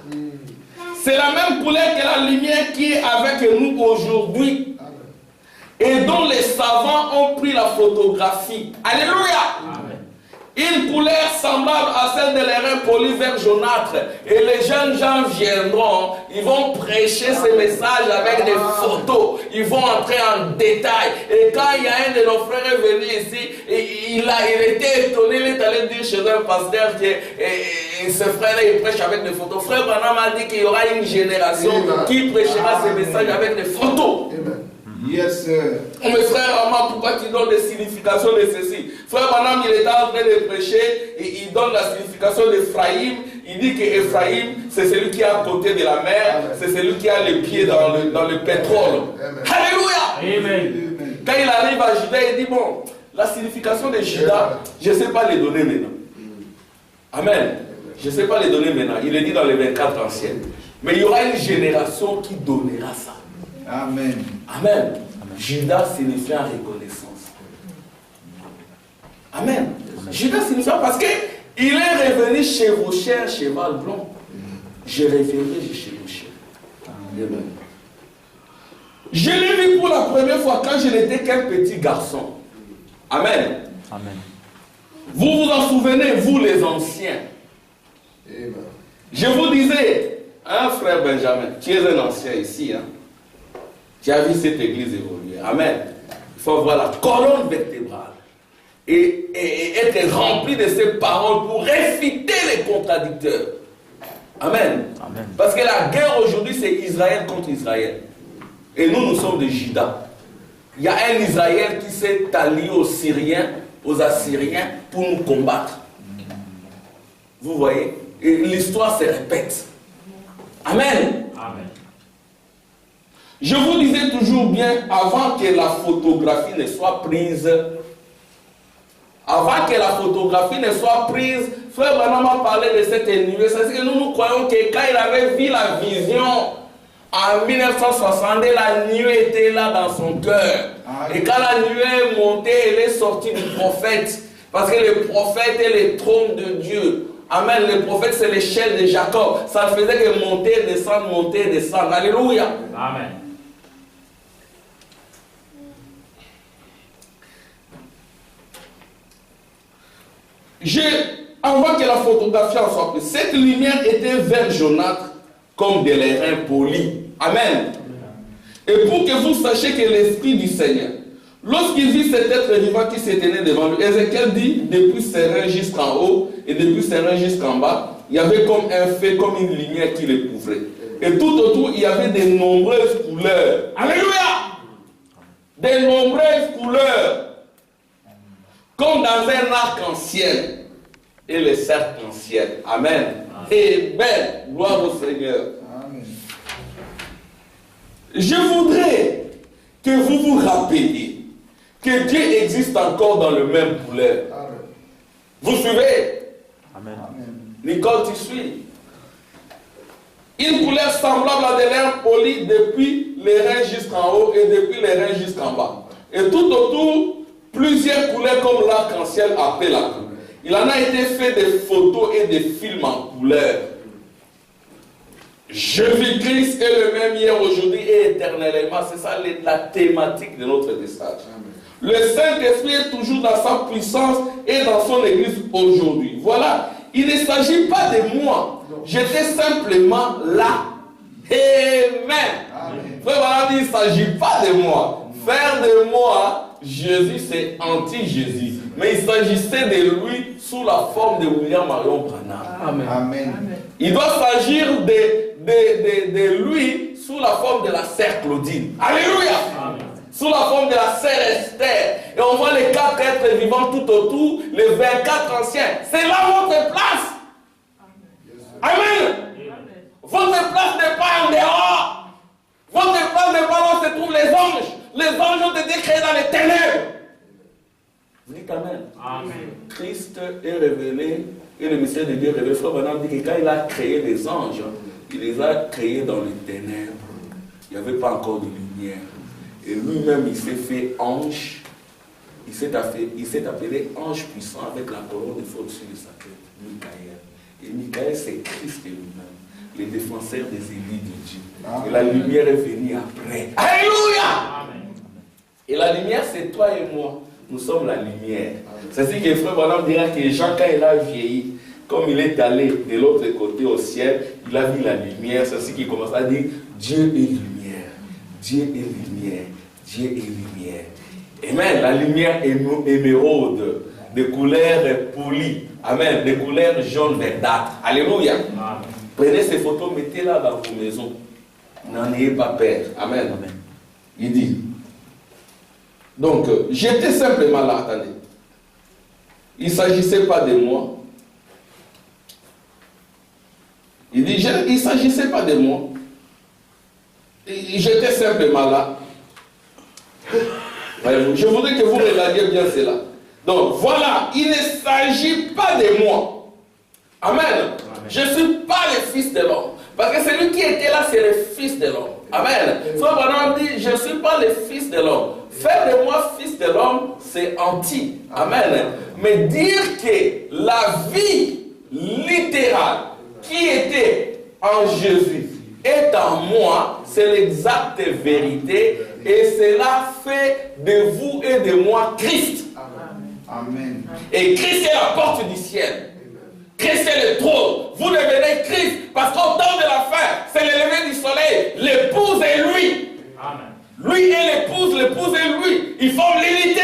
C'est la même couleur que la lumière qui est avec nous aujourd'hui. Et dont les savants ont pris la photographie. Alléluia. Amen. Une couleur semblable à celle de l'airain poli vert jaunâtre. Et les jeunes gens viendront, ils vont prêcher ces messages avec des photos. Ils vont entrer en détail. Et quand il y a un de nos frères est venu ici, il était étonné, il est allé dire chez un pasteur que ce frère-là, il prêche avec des photos. Frère Branham a dit qu'il y aura une génération qui prêchera ces messages avec des photos. Amen. Yes, sir. Mes frères, maman, pourquoi tu donnes des significations de ceci? Frère Branham, il était en train de prêcher et il donne la signification d'Ephraïm. Il dit qu'Ephraïm, c'est celui qui est à côté de la mer, c'est celui qui a les pieds dans le pétrole. Amen. Alléluia. Amen. Quand il arrive à Juda, il dit, bon, la signification de Juda, je ne sais pas les donner maintenant. Amen. Je ne sais pas les donner maintenant. Il est dit dans les 24 anciens. Mais il y aura une génération qui donnera ça. Amen. Amen. Judas signifie reconnaissance. Amen. Judas signifie parce que il est revenu chez vos chers cheval blanc. Je reviendrai chez vos chers. Amen. Je l'ai vu pour la première fois quand je n'étais qu'un petit garçon. Amen. Amen. Vous vous en souvenez, vous les anciens. Amen. Je vous disais, hein, frère Benjamin, tu es un ancien ici, hein. Tu as vu cette église évoluer. Amen. Il faut avoir la colonne vertébrale et être rempli de ces paroles pour réfuter les contradicteurs. Amen. Amen. Parce que la guerre aujourd'hui, c'est Israël contre Israël. Et nous sommes des Judas. Il y a un Israël qui s'est allié aux Syriens, aux Assyriens, pour nous combattre. Vous voyez? Et l'histoire se répète. Amen. Amen. Je vous disais toujours bien, avant que la photographie ne soit prise, Frère Branham a parlé de cette nuée. C'est que nous croyons que quand il avait vu la vision en 1960, la nuée était là dans son cœur. Et quand la nuée est montée, elle est sortie du prophète. Parce que le prophète est le trône de Dieu. Amen. Le prophète, c'est l'échelle de Jacob. Ça ne faisait que monter, descendre. Alléluia. Amen. Avant que la photographie en soit prise, cette lumière était vert jaunâtre comme de l'airain poli. Amen. Et pour que vous sachiez que l'Esprit du Seigneur, lorsqu'il vit cet être vivant qui se tenait devant lui, Ézéchiel dit, depuis ses reins jusqu'en haut et depuis ses reins jusqu'en bas, il y avait comme un feu, comme une lumière qui le couvrait. Et tout autour, il y avait de nombreuses couleurs. Alléluia! De nombreuses couleurs. Comme dans un arc-en-ciel et le cercle-en-ciel. Amen. Et belle, gloire au Seigneur. Amen. Je voudrais que vous vous rappeliez que Dieu existe encore dans le même couleur. Amen. Vous suivez? Amen. Nicole, tu suis? Une couleur semblable à de l'airain poli depuis les reins jusqu'en haut et depuis les reins jusqu'en bas. Et tout autour, plusieurs couleurs comme l'arc-en-ciel appelé la couleur. Il en a été fait des photos et des films en couleur. Jésus-Christ est le même hier, aujourd'hui et éternellement. C'est ça la thématique de notre message. Le Saint-Esprit est toujours dans sa puissance et dans son église aujourd'hui. Voilà. Il ne s'agit pas de moi. J'étais simplement là. Amen. Frère, il ne s'agit pas de moi. Faire de moi, Jésus, c'est anti-Jésus. Mais il s'agissait de lui sous la forme de William Marion Branham. Amen. Amen. Il doit s'agir de lui sous la forme de la sœur Claudine. Alléluia. Amen. Sous la forme de la sœur Esther. Et on voit les 4 êtres vivants tout autour, les 24 anciens. C'est là votre place. Amen. Amen. Votre place n'est pas en dehors. est révélé, et le mystère de Dieu est révélé. Frère Branham dit que quand il a créé les anges, il les a créés dans les ténèbres. Il n'y avait pas encore de lumière. Et lui-même, il s'est fait ange. Il s'est appelé ange puissant avec la colonne de feu au-dessus de sa tête, Michael. Et Michael, c'est Christ lui-même, le défenseur des élus de Dieu. Et la lumière est venue après. Alléluia! Et la lumière, c'est toi et moi. Nous sommes la lumière. C'est ce que Frère Branham dira que Jean, quand il a vieilli, comme il est allé de l'autre côté au ciel, il a vu la lumière. C'est ce qu'il commence à dire, Dieu est lumière. Dieu est lumière. Dieu est lumière. Amen. La lumière émeraude, de couleur polie. Amen. De couleur jaune verdâtre. Alléluia. Prenez ces photos, mettez-les dans vos maisons. N'en ayez pas peur. Amen. Amen. Il dit. Donc, j'étais simplement là, attendez. Il ne s'agissait pas de moi. Il dit, il ne s'agissait pas de moi. J'étais simplement là. Je voudrais que vous regardiez bien cela. Donc, voilà, il ne s'agit pas de moi. Amen. Amen. Je ne suis pas le fils de l'homme. Parce que celui qui était là, c'est le fils de l'homme. Amen. Frère Branham dit, je ne suis pas le fils de l'homme. Faire de moi fils de l'homme, c'est anti. Amen. Mais dire que la vie littérale qui était en Jésus est en moi, c'est l'exacte vérité. Et cela fait de vous et de moi Christ. Amen. Et Christ est la porte du ciel. Christ est le trône. Vous devenez Christ. Parce qu'au temps de la fin, c'est le lever du soleil. L'épouse est lui. Amen. Lui et l'épouse, l'épouse et lui. Ils forment l'unité.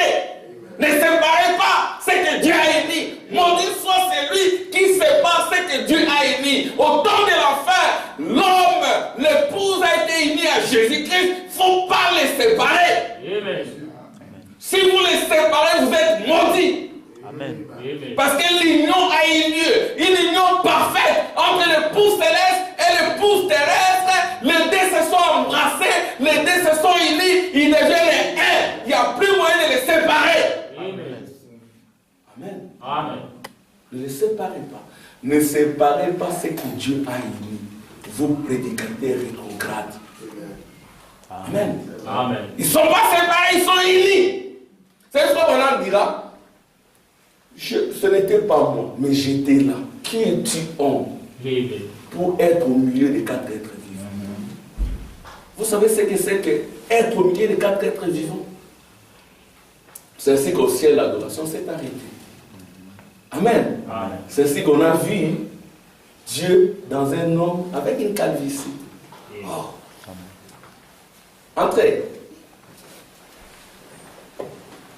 Ne séparez pas ce que Dieu a uni. Maudit soit celui qui sépare ce que Dieu a uni. Au temps de la fin, l'homme, l'épouse a été unie à Jésus-Christ. Il ne faut pas les séparer. Amen. Si vous les séparez, vous êtes maudits. Amen. Parce que l'union a eu lieu. Une union parfaite entre l'épouse céleste et l'épouse terrestre. Les deux se sont embrassés. Les deux se sont unis. Ils deviennent un. Il n'y a plus moyen de les séparer. Amen. Amen. Ne les séparez pas. Ne séparez pas ce que Dieu a uni. Vous prédicateurs rétrogrades. Amen. Amen. Ils ne sont pas séparés, ils sont unis. C'est ce qu'on dira. Ce n'était pas moi, mais j'étais là. Qui es-tu, homme, pour être au milieu des quatre êtres vivants? Vous savez ce que c'est que être au milieu des quatre êtres vivants? C'est ainsi qu'au ciel, l'adoration s'est arrêtée. Amen. Amen. C'est ainsi qu'on a vu Dieu dans un homme avec une calvitie. Oh. Entrez.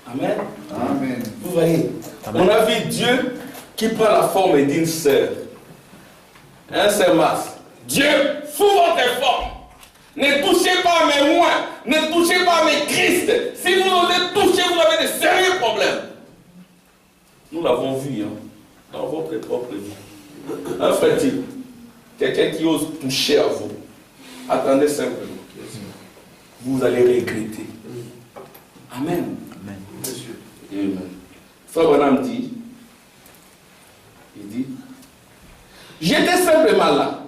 Amen. Amen. Vous voyez, amen. On a vu Dieu qui prend la forme d'une sœur. Un seul masque. Dieu, sous votre forme. Ne touchez pas à mes moins. Ne touchez pas à mes Christ. Si vous osez toucher, vous avez de sérieux problèmes. Nous l'avons vu dans votre propre vie. Un frère, quelqu'un qui ose toucher à vous. Attendez simplement. Vous allez regretter. Amen. Amen. Monsieur. Amen. Frère Branham dit, il dit, j'étais simplement là,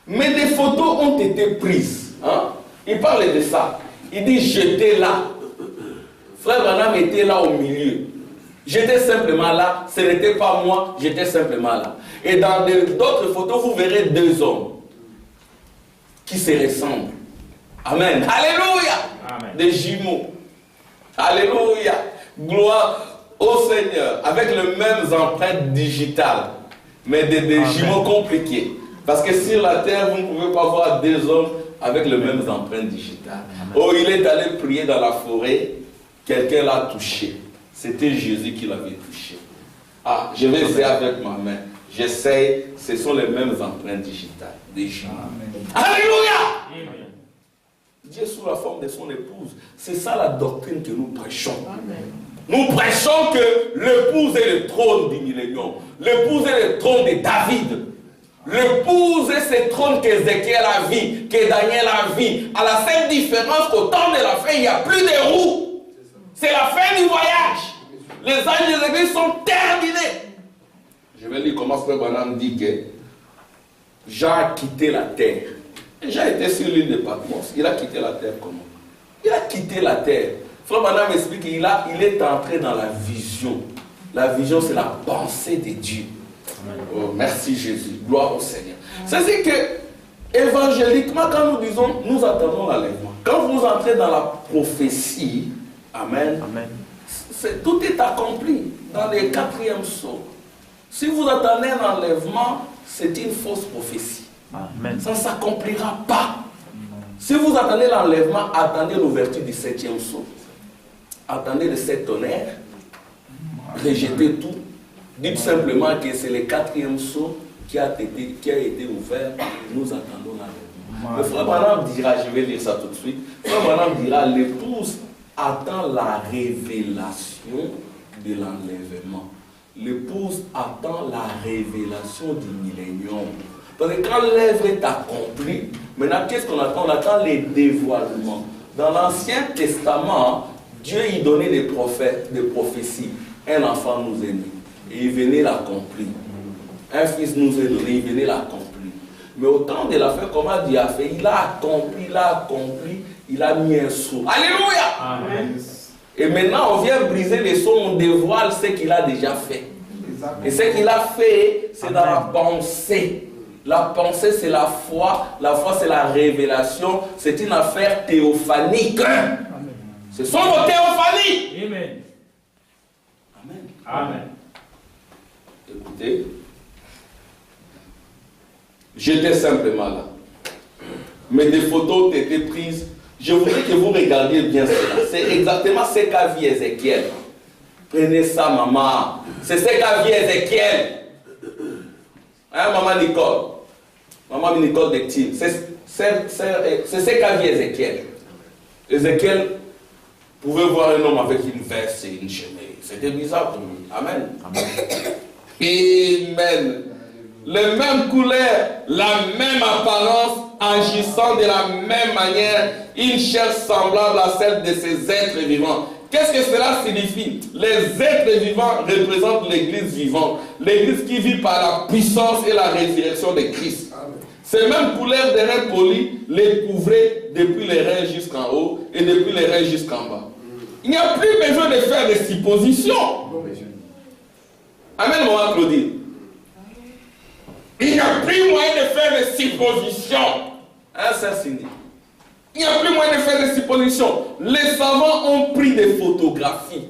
mais des photos ont été prises. Hein? Il parle de ça. Il dit, j'étais là. Frère Branham était là au milieu. J'étais simplement là, ce n'était pas moi, j'étais simplement là. Et dans d'autres photos, vous verrez deux hommes qui se ressemblent. Amen. Alléluia. Amen. Des jumeaux. Alléluia. Gloire au Seigneur. Avec les mêmes empreintes digitales. Mais des jumeaux compliqués. Parce que sur la terre, vous ne pouvez pas voir deux hommes avec les mêmes empreintes digitales. Amen. Oh, il est allé prier dans la forêt. Quelqu'un l'a touché. C'était Jésus qui l'avait touché. Ah, je vais essayer avec ma main. J'essaye. Ce sont les mêmes empreintes digitales. Des jumeaux. Alléluia. Amen. Dieu sous la forme de son épouse. C'est ça la doctrine que nous prêchons. Amen. Nous prêchons que l'épouse est le trône du millénium. L'épouse est le trône de David. L'épouse est ce trône qu'Ézéchiel a vu, que Daniel a vu. À la seule différence qu'au temps de la fin, il n'y a plus de roues. C'est la fin du voyage. Les anges de l'église sont terminés. Je vais lire comment Frère Branham dit que Jean a quitté la terre. Et Jean était sur l'île de Patmos. Il a quitté la terre comment? Il a quitté la terre. Frère Branham explique qu'il est entré dans la vision. La vision, c'est la pensée de Dieu. Oh, merci Jésus. Gloire au Seigneur. C'est que, évangéliquement, quand nous disons, nous attendons l'enlèvement. Quand vous entrez dans la prophétie, Amen, Amen. tout est accompli dans les 4e sceaux. Si vous attendez un enlèvement, c'est une fausse prophétie. Amen. Ça ne s'accomplira pas. Si vous attendez l'enlèvement, attendez l'ouverture du 7e sceau. Attendez le 7 tonnerres. Rejetez tout. Dites simplement que c'est le 4e sceau qui a été ouvert. Nous attendons l'enlèvement. Le frère Branham dira, je vais lire ça tout de suite. Le frère Branham dira, l'épouse attend la révélation de l'enlèvement. L'épouse attend la révélation du millénium. Parce que quand l'œuvre est accomplie, maintenant qu'est-ce qu'on attend? On attend les dévoilements. Dans l'Ancien Testament, Dieu y donnait des prophètes, des prophéties. Un enfant nous est né. Et il venait l'accomplir. Un fils nous est donné, il venait l'accomplir. Mais au temps de la fin, comment Dieu a fait? Il a accompli, il a mis un sceau. Alléluia! Amen. Et maintenant, on vient briser les sceaux, on dévoile ce qu'il a déjà fait. Et ce qu'il a fait, c'est dans la pensée. La pensée, c'est la foi. La foi, c'est la révélation. C'est une affaire théophanique. Ce sont nos théophanies. Amen. Amen. Amen. Écoutez, j'étais simplement là. Mais des photos ont été prises. Je voudrais que vous regardiez bien cela. C'est exactement ce qu'a vu Ézéchiel. Prenez ça, maman. C'est ce qu'a vu Ézéchiel. Hein, maman Nicole? Maman Nicole de Tim. C'est ce qu'a vu Ézéchiel. Ézéchiel pouvait voir un homme avec une veste et une chemise. C'était bizarre pour lui. Amen. Amen. Amen. Les mêmes couleurs, la même apparence, agissant de la même manière, une chair semblable à celle de ces êtres vivants. Qu'est-ce que cela signifie? Les êtres vivants représentent l'église vivante, l'église qui vit par la puissance et la résurrection de Christ. Ces mêmes couleurs de reins polis les couvraient depuis les reins jusqu'en haut et depuis les reins jusqu'en bas. Il n'y a plus besoin de faire des suppositions. Amen, maman Claudine. Il n'y a plus moyen de faire des suppositions. Hein, sœur Cindy? Il n'y a plus moyen de faire des suppositions. Les savants ont pris des photographies.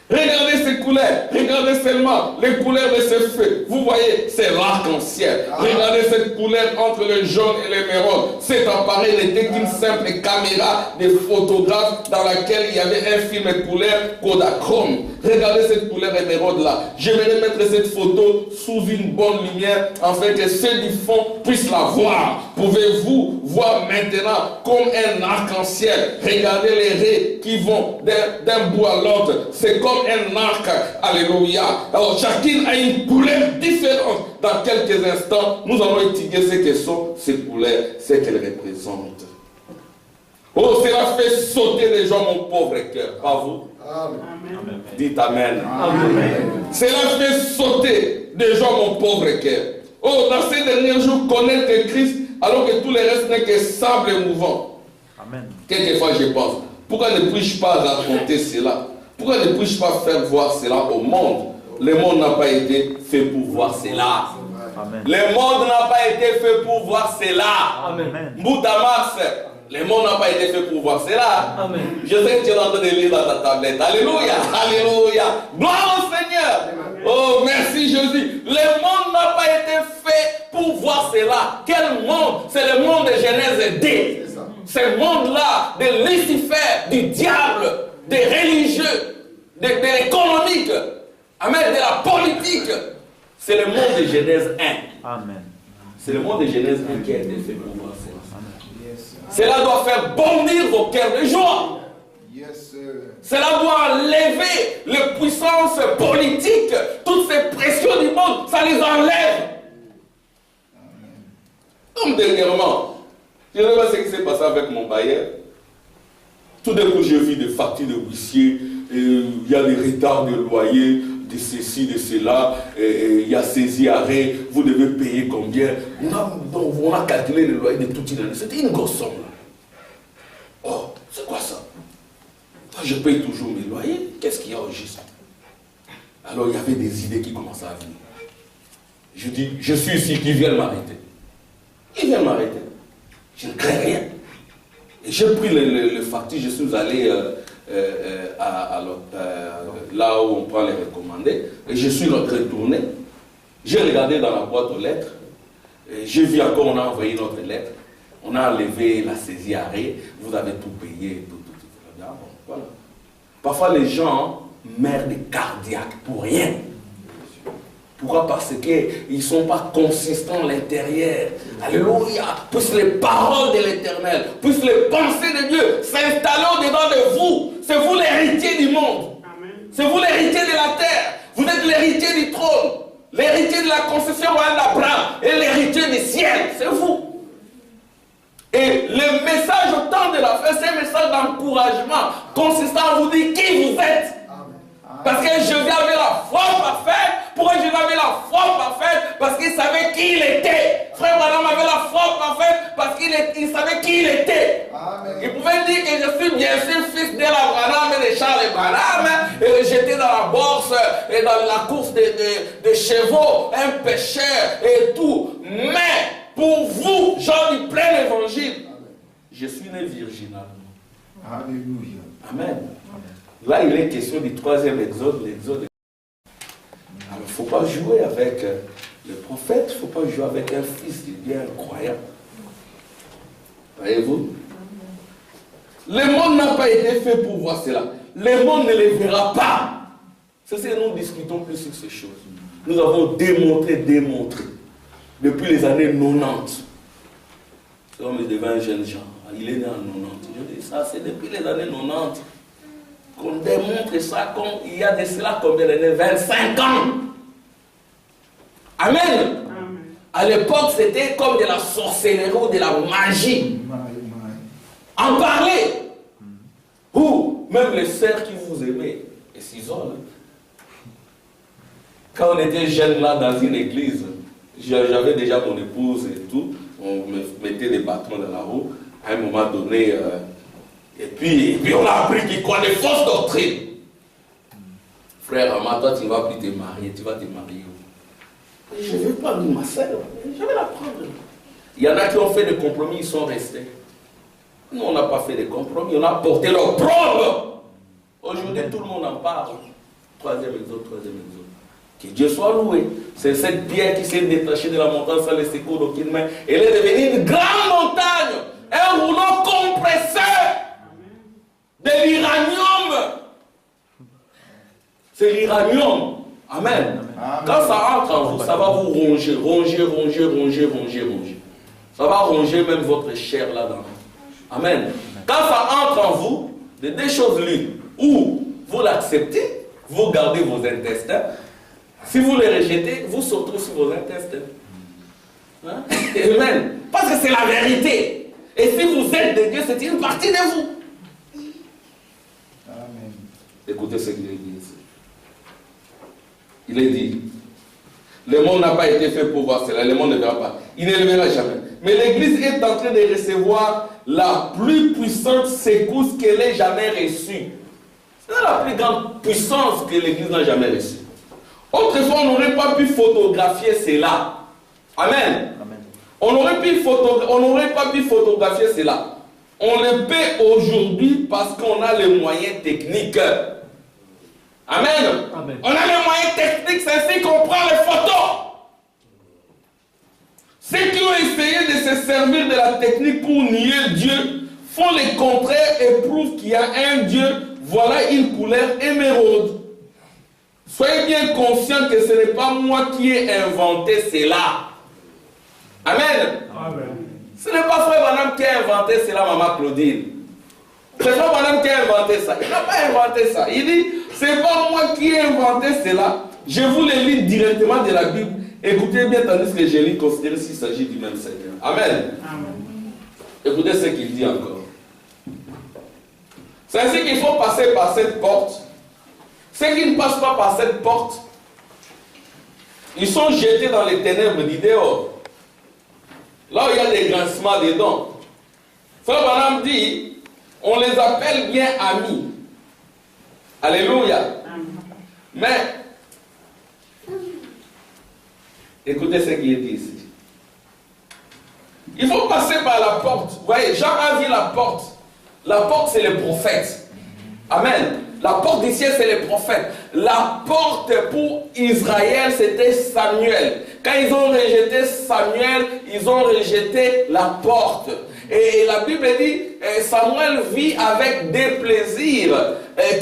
Regardez ces couleurs, regardez seulement les couleurs de ces feux. Vous voyez, c'est l'arc-en-ciel. Regardez cette couleur entre le jaune et l'émeraude. Cet appareil n'était qu'une simple caméra de photographe dans laquelle il y avait un film couleur Kodachrome. Regardez cette couleur émeraude là. J'aimerais mettre cette photo sous une bonne lumière afin que ceux du fond puissent la voir. Pouvez-vous voir maintenant comme un arc-en-ciel? Regardez les raies qui vont d'un bout à l'autre. C'est comme un arc. Alléluia. Alors chacune a une couleur différente. Dans quelques instants, nous allons étudier ce que sont ces couleurs, ce qu'elles représentent. Oh, cela fait sauter les gens, mon pauvre cœur. Pas vous? Amen. Dites Amen. Amen. Cela fait sauter des gens, mon pauvre cœur. Oh, dans ces derniers jours, connaître Christ, alors que tout le reste n'est que sable mouvant. Amen. Quelquefois, je pense, pourquoi ne puis-je pas raconter cela? Pourquoi ne puis-je pas faire voir cela au monde? Le monde n'a pas été fait pour voir cela. Amen. Le monde n'a pas été fait pour voir cela. Amen. Moutamax, le monde n'a pas été fait pour voir cela. Amen. Je sais que tu es en train de lire dans ta tablette. Alléluia. Alléluia. Gloire au Seigneur. Oh, merci Jésus. Le monde n'a pas été fait pour voir cela. Quel monde? C'est le monde de Genèse 2. Ce monde-là de Lucifer, du diable, des religieux, de l'économique, amen, de la politique. C'est le monde de Genèse 1. Amen. C'est le monde de Genèse 1 qui a été fait pour voir cela. Cela doit faire bondir vos cœurs de joie. Cela doit enlever les puissances politiques, toutes ces pressions du monde, ça les enlève. Comme dernièrement, je ne sais pas ce qui s'est passé avec mon bailleur. Tout d'un coup, j'ai vu des factures de huissier, il y a des retards de loyer, de ceci, de cela, il y a saisi arrêt, vous devez payer combien. On a calculé le loyer de toute une année. C'était une grosse somme. Là. Oh, c'est quoi ça? Je paye toujours mes loyers. Qu'est-ce qu'il y a au juste? Alors il y avait des idées qui commençaient à venir. Je dis, je suis ici, qu'ils viennent m'arrêter. Ils viennent m'arrêter. Je ne crains rien. Et j'ai pris le facture, je suis allé là où on prend les recommandés, et je suis retourné. J'ai regardé dans la boîte aux lettres, j'ai vu encore, on a envoyé notre lettre, on a enlevé la saisie arrêt, vous avez tout payé, tout. Ah bon, voilà. Parfois les gens meurent de cardiaque pour rien. Pourquoi? Parce qu'ils ne sont pas consistants à l'intérieur. Alléluia. Puissent les paroles de l'Éternel, puissent les pensées de Dieu s'installer au-dedans de vous. C'est vous l'héritier du monde. C'est vous l'héritier de la terre. Vous êtes l'héritier du trône. L'héritier de la concession royale d'Abraham. Et l'héritier du ciel. C'est vous. Et le message au temps de la fête, c'est un message d'encouragement consistant à vous dire qui vous êtes. Parce que je viens avec la foi parfaite. Pourquoi je viens avec la foi parfaite? Parce qu'il savait qui il était. Frère Branham avait la foi parfaite parce qu'il savait qui il était. Amen. Il pouvait dire que je suis bien sûr fils d'El Branham et de Charles Branham. Et j'étais dans la bourse et dans la course de chevaux, un pécheur et tout. Mais pour vous, gens du plein évangile, je suis né virginal. Alléluia. Amen. Là, il est question du troisième exode, l'exode. Alors, il ne faut pas jouer avec le prophète, il ne faut pas jouer avec un fils de Dieu incroyable. Voyez-vous? Le monde n'a pas été fait pour voir cela. Le monde ne les verra pas. C'est ce que nous discutons plus sur ces choses. Nous avons démontré. Depuis les années 90. C'est comme il devient un jeune Jean. Il est né en 90. Je dis ça, c'est depuis les années 90. Qu'on démontre ça comme il y a de cela combien d'années? 25 ans. Amen. Amen. À l'époque, c'était comme de la sorcellerie ou de la magie. En parler. Ou même les sœurs qui vous aimaient, elles s'isolent. Quand on était jeunes là dans une église, j'avais déjà mon épouse et tout, on me mettait des bâtons dans la roue. À un moment donné, et puis on a appris qu'il croit des fausses doctrines. Frère Ama, toi tu ne vas plus te marier, tu vas te marier où? Je ne veux pas lui ma soeur, je vais la prendre. Il y en a qui ont fait des compromis, ils sont restés. Nous on n'a pas fait de compromis, on a porté leurs preuves. Aujourd'hui tout le monde en parle. Troisième exode. Que Dieu soit loué. C'est cette pierre qui s'est détachée de la montagne sans les secours d'aucune main. Elle est devenue une grande montagne. Un rouleau compresseur de l'uranium. C'est l'uranium. Amen. Quand ça entre en vous, ça va vous ronger. Ça va ronger même votre chair là-dedans. Amen. Quand ça entre en vous, de deux choses l'une. Ou vous l'acceptez, vous gardez vos intestins. Si vous les rejetez, vous sautez sur vos intestins. Hein? Amen. Parce que c'est la vérité. Et si vous êtes de Dieu, c'est une partie de vous. Amen. Écoutez ce qu'il est dit ici. Il est dit, le monde n'a pas été fait pour voir cela, le monde ne verra pas. Il ne le verra jamais. Mais l'Église est en train de recevoir la plus puissante secousse qu'elle ait jamais reçue. C'est la plus grande puissance que l'Église n'a jamais reçue. Autrefois, on n'aurait pas pu photographier cela. Amen. Amen. On n'aurait pas pu photographier cela. On le peut aujourd'hui parce qu'on a les moyens techniques. Amen. Amen. On a les moyens techniques, c'est ainsi qu'on prend les photos. Ceux qui ont essayé de se servir de la technique pour nier Dieu font le contraire et prouvent qu'il y a un Dieu. Voilà une couleur émeraude. Soyez bien conscients que ce n'est pas moi qui ai inventé cela. Amen. Amen. Ce n'est pas Frère Branham qui a inventé cela, Maman Claudine. C'est Frère Branham qui a inventé ça. Il n'a pas inventé ça. Il dit, c'est pas moi qui ai inventé cela. Je vous le lis directement de la Bible. Écoutez bien, tandis que je lis, considérez s'il s'agit du même Seigneur. Amen. Amen. Écoutez ce qu'il dit encore. C'est ainsi qu'il faut passer par cette porte. Ceux qui ne passent pas par cette porte, ils sont jetés dans les ténèbres du dehors. Là où il y a des grincements des dents. Frère Branham dit, on les appelle bien amis. Alléluia. Mais, écoutez ce qui est dit ici. Il faut passer par la porte. Vous voyez, Jean a vu la porte. La porte, c'est les prophètes. Amen. La porte du ciel, c'est les prophètes. La porte pour Israël, c'était Samuel. Quand ils ont rejeté Samuel, ils ont rejeté la porte. Et la Bible dit, Samuel vit avec des plaisirs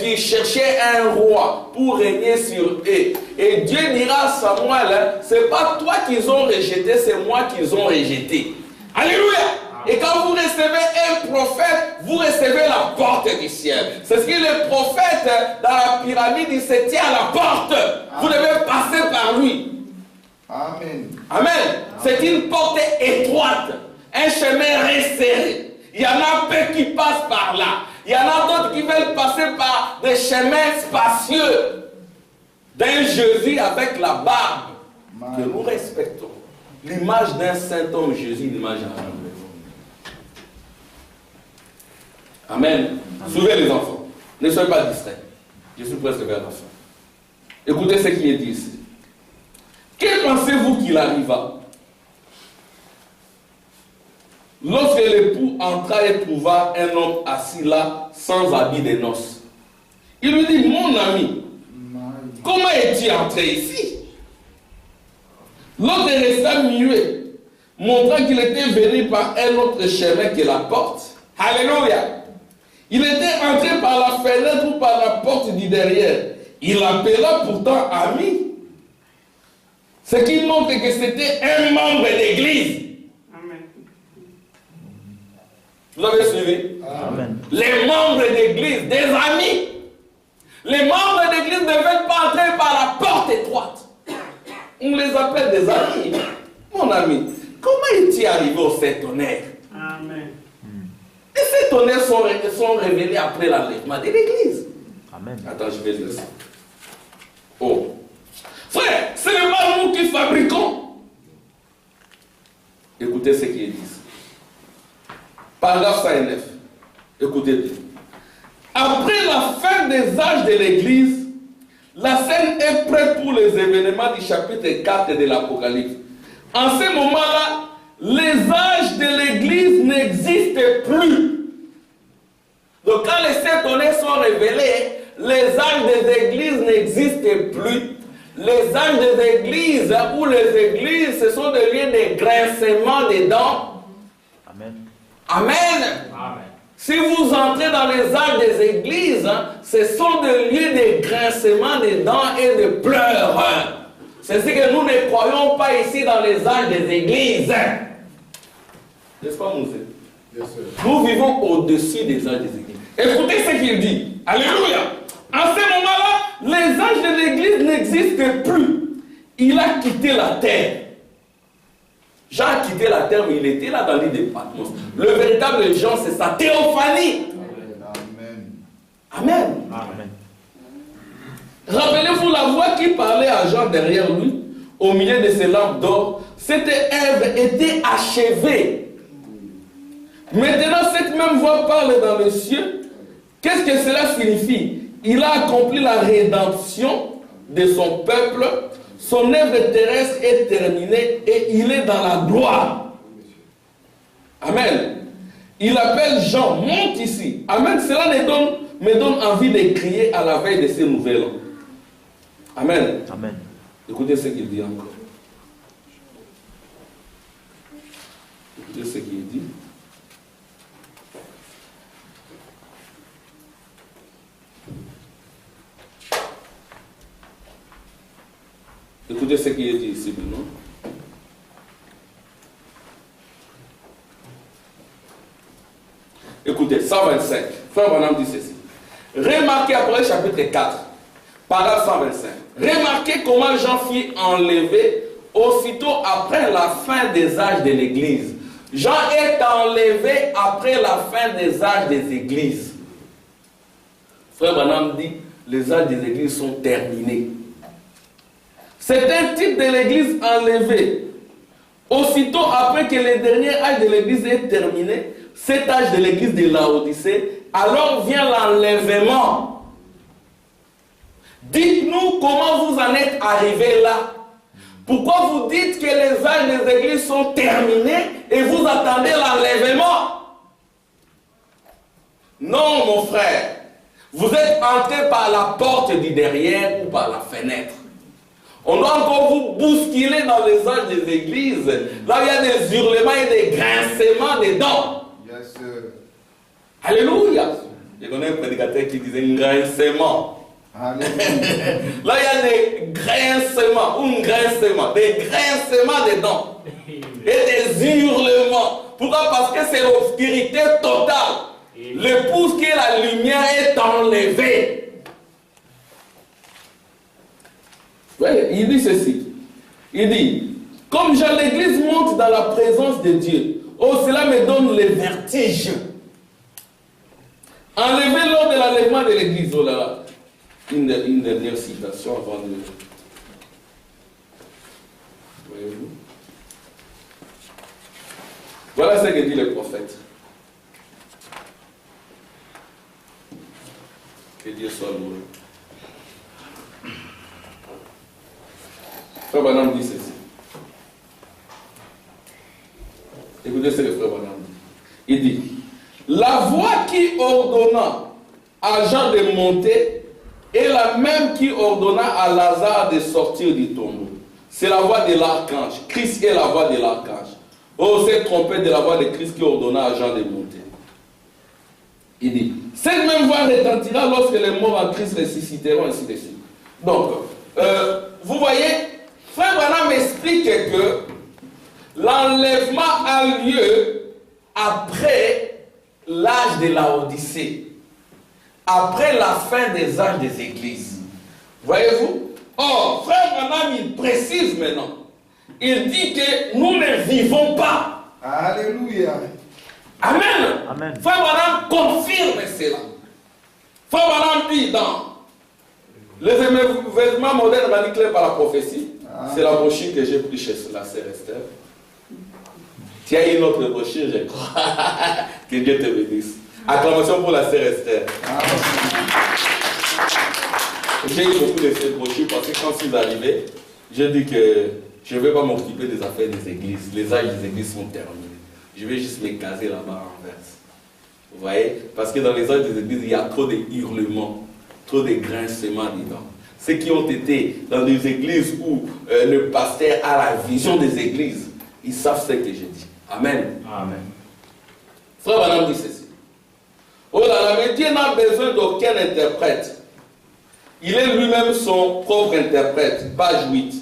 qui cherchait un roi pour régner sur eux. Et Dieu dira à Samuel, c'est pas toi qu'ils ont rejeté, c'est moi qu'ils ont rejeté. Alléluia! Et quand vous recevez un prophète, vous recevez la porte du ciel. C'est ce que le prophète dans la pyramide, il se tient à la porte. Vous devez passer par lui. Amen. Amen. C'est une porte étroite, un chemin resserré. Il y en a peu qui passent par là. Il y en a d'autres qui veulent passer par des chemins spacieux. D'un Jésus avec la barbe que nous respectons. L'image d'un saint homme, Jésus, une image humble. Amen. Souvez les enfants. Ne soyez pas distraits. Je suis presque vers la fin. Écoutez ce qui est dit ici. Que pensez-vous qu'il arriva lorsque l'époux entra et trouva un homme assis là, sans habit de noces? Il lui dit, mon ami, comment es-tu entré ici? L'autre resta muet, montrant qu'il était venu par un autre chemin que la porte. Alléluia. Il était entré par la fenêtre ou par la porte du derrière. Il l'appela pourtant ami. Ce qui montre que c'était un membre d'église. Amen. Vous avez suivi? Amen. Les membres d'église, des amis. Les membres d'église ne veulent pas entrer par la porte étroite. On les appelle des amis. Mon ami, comment es-tu arrivé au Saint-Tonnerre? Amen. Et ces tonnerres sont révélés après l'enlèvement de l'église. Amen. Attends, je vais lire ça. Oh. Frère, ce n'est pas nous qui fabriquons. Écoutez ce qui est dit. Paragraphe 109. Écoutez bien. Après la fin des âges de l'église, la scène est prête pour les événements du chapitre 4 de l'Apocalypse. En ce moment-là, les âges de l'église n'existent plus. Donc quand les sept tonnerres sont révélés, les âges des églises n'existent plus. Les âges des églises ou les églises, ce sont des lieux de grincement des dents. Amen. Amen. Amen. Si vous entrez dans les âges des églises, ce sont des lieux de grincement des dents et de pleurs. C'est ce que nous ne croyons pas ici dans les âges des églises. N'est-ce pas, Moussé? Yes, sir. Nous vivons au-dessus des âges des églises. Écoutez ce qu'il dit. Alléluia. En ce moment-là, les âges de l'église n'existent plus. Il a quitté la terre. Jean a quitté la terre, mais il était là dans l'île de Patmos. Le véritable Jean, c'est sa théophanie. Amen. Amen. Amen. Rappelez-vous la voix qui parlait à Jean derrière lui, au milieu de ses lampes d'or. Cette œuvre était achevée. Maintenant, cette même voix parle dans le ciel. Qu'est-ce que cela signifie? Il a accompli la rédemption de son peuple. Son œuvre terrestre est terminée et il est dans la gloire. Amen. Il appelle Jean, monte ici. Amen. Cela me donne envie de crier à la veille de ces nouvelles. Amen. Amen. Écoutez ce qu'il dit encore. Écoutez ce qu'il dit. Écoutez ce qui est dit ici maintenant. Écoutez, 125. Frère Branham dit ceci. Remarquez après le chapitre 4, paragraphe 125. Remarquez comment Jean fut enlevé aussitôt après la fin des âges de l'Église. Jean est enlevé après la fin des âges des églises. Frère Branham dit, les âges des églises sont terminés. C'est un type de l'église enlevé. Aussitôt après que le dernier âge de l'église est terminé, cet âge de l'église de Laodicée, alors vient l'enlèvement. Dites-nous comment vous en êtes arrivé là. Pourquoi vous dites que les âges des églises sont terminés et vous attendez l'enlèvement? Non, mon frère. Vous êtes entré par la porte du derrière ou par la fenêtre. On doit encore vous bousculer dans les âges des églises. Là, il y a des hurlements et des grincements des dents. Yes, sir. Alléluia. Je connais un prédicateur qui disait un grincement. Alléluia. Là, il y a des grincements, des grincements des dents. Et des hurlements. Pourquoi? Parce que c'est l'obscurité totale. L'épouse qui est la lumière est enlevée. Oui, il dit ceci. Il dit, comme Jean, l'église monte dans la présence de Dieu. Oh, cela me donne le vertige. Enlevé lors de l'enlèvement de l'église. Oh là là. Une dernière citation avant de... Voyez-vous? Voilà ce que dit le prophète. Que Dieu soit loué. Frère Branham dit ceci. Écoutez ce que le frère Branham dit. Il dit, la voix qui ordonna à Jean de monter est la même qui ordonna à Lazare de sortir du tombeau. C'est la voix de l'archange. Christ est la voix de l'archange. Oh, cette trompette de la voix de Christ qui ordonna à Jean de monter. Il dit, cette même voix retentira lorsque les morts en Christ ressusciteront, ainsi de suite. Donc, vous voyez, frère Branham explique que l'enlèvement a lieu après l'âge de Laodicée, après la fin des âges des églises. Voyez-vous? Or, frère Branham, il précise maintenant. Il dit que nous ne vivons pas. Alléluia. Amen. Amen. Frère Branham confirme cela. Frère Branham dit dans les événements modernes manipulés par la prophétie, c'est la brochure que j'ai pris chez la sœur Esther. Tu as une autre brochure, je crois. Que Dieu te bénisse. Acclamation pour la sœur Esther. J'ai eu beaucoup de ces brochures parce que quand je suis arrivé, j'ai dit que je ne vais pas m'occuper des affaires des églises. Les âges des églises sont terminés. Je vais juste me caser là-bas en verse. Vous voyez? Parce que dans les âges des églises, il y a trop de hurlements, trop de grincements dedans. Ceux qui ont été dans des églises où le pasteur a la vision des églises, ils savent ce que je dis. Amen. Amen. Frère Branham dit ceci. Oh là là, mais Dieu n'a besoin d'aucun interprète. Il est lui-même son propre interprète. Page 8.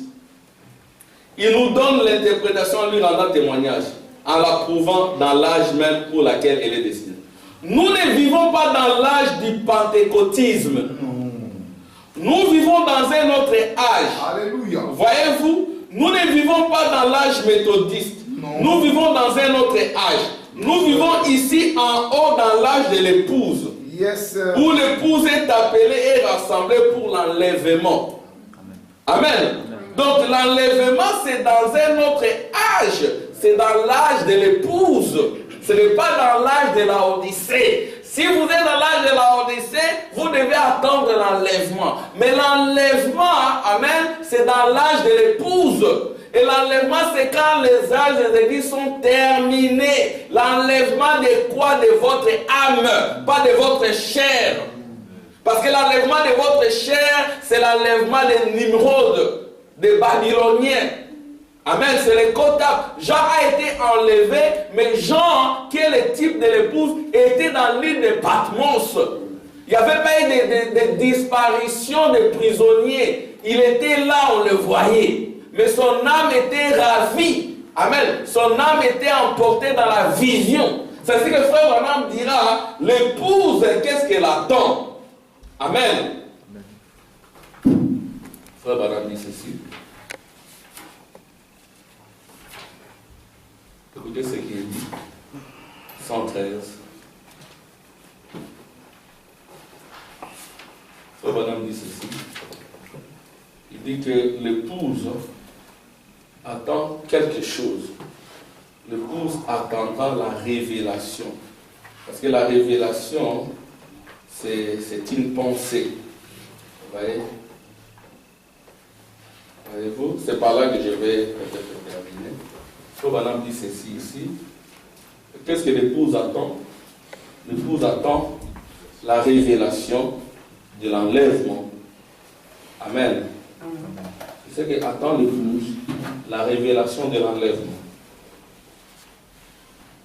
Il nous donne l'interprétation, lui rendant témoignage, en la prouvant dans l'âge même pour lequel elle est destinée. Nous ne vivons pas dans l'âge du pentecôtisme. Nous vivons dans un autre âge. Alléluia. Voyez-vous, nous ne vivons pas dans l'âge méthodiste. Non. Nous vivons dans un autre âge. Nous vivons ici en haut dans l'âge de l'épouse. Yes, sir. Où l'épouse est appelée et rassemblée pour l'enlèvement. Amen. Donc l'enlèvement, c'est dans un autre âge. C'est dans l'âge de l'épouse. Ce n'est pas dans l'âge de la Odyssée. Si vous êtes dans l'âge de la Odyssée, vous devez attendre l'enlèvement. Mais l'enlèvement, amen, c'est dans l'âge de l'épouse. Et l'enlèvement, c'est quand les âges des églises sont terminés. L'enlèvement de quoi? De votre âme, pas de votre chair. Parce que l'enlèvement de votre chair, c'est l'enlèvement des Nimrod, des Babyloniens. Amen, c'est les comptables. Jean a été enlevé, mais Jean, qui est le type de l'épouse, était dans l'île de Patmos. Il n'y avait pas eu de disparition de prisonniers. Il était là, on le voyait. Mais son âme était ravie. Amen. Son âme était emportée dans la vision. C'est ce que frère Branham dira. L'épouse, qu'est-ce qu'elle attend? Amen. Frère Branham dit ceci. Écoutez ce qu'il dit. 113. Frère Branham dit ceci. Il dit que l'épouse attend quelque chose. L'épouse attendra la révélation. Parce que la révélation, c'est une pensée. Vous voyez? Voyez-vous? C'est par là que je vais peut-être terminer. Branham dit ceci ici. Qu'est-ce que l'épouse attend? L'épouse attend la révélation de l'enlèvement. Amen. C'est ce qu'attend l'épouse, la révélation de l'enlèvement.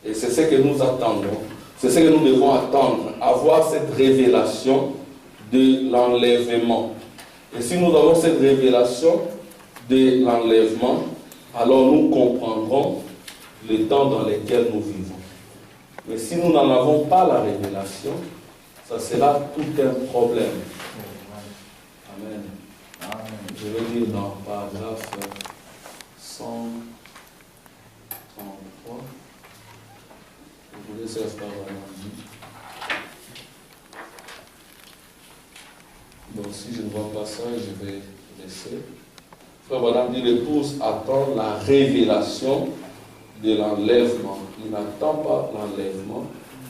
Et c'est ce que nous attendons. C'est ce que nous devons attendre, avoir cette révélation de l'enlèvement. Et si nous avons cette révélation de l'enlèvement, alors nous comprendrons le temps dans lequel nous vivons. Mais si nous n'en avons pas la révélation, ça sera tout un problème. Amen. Je vais lire dans le paragraphe 133. Vous voulez faire ça donc si je ne vois pas ça, je vais laisser. Frère Branham dit l'épouse attend la révélation de l'enlèvement. Il n'attend pas l'enlèvement,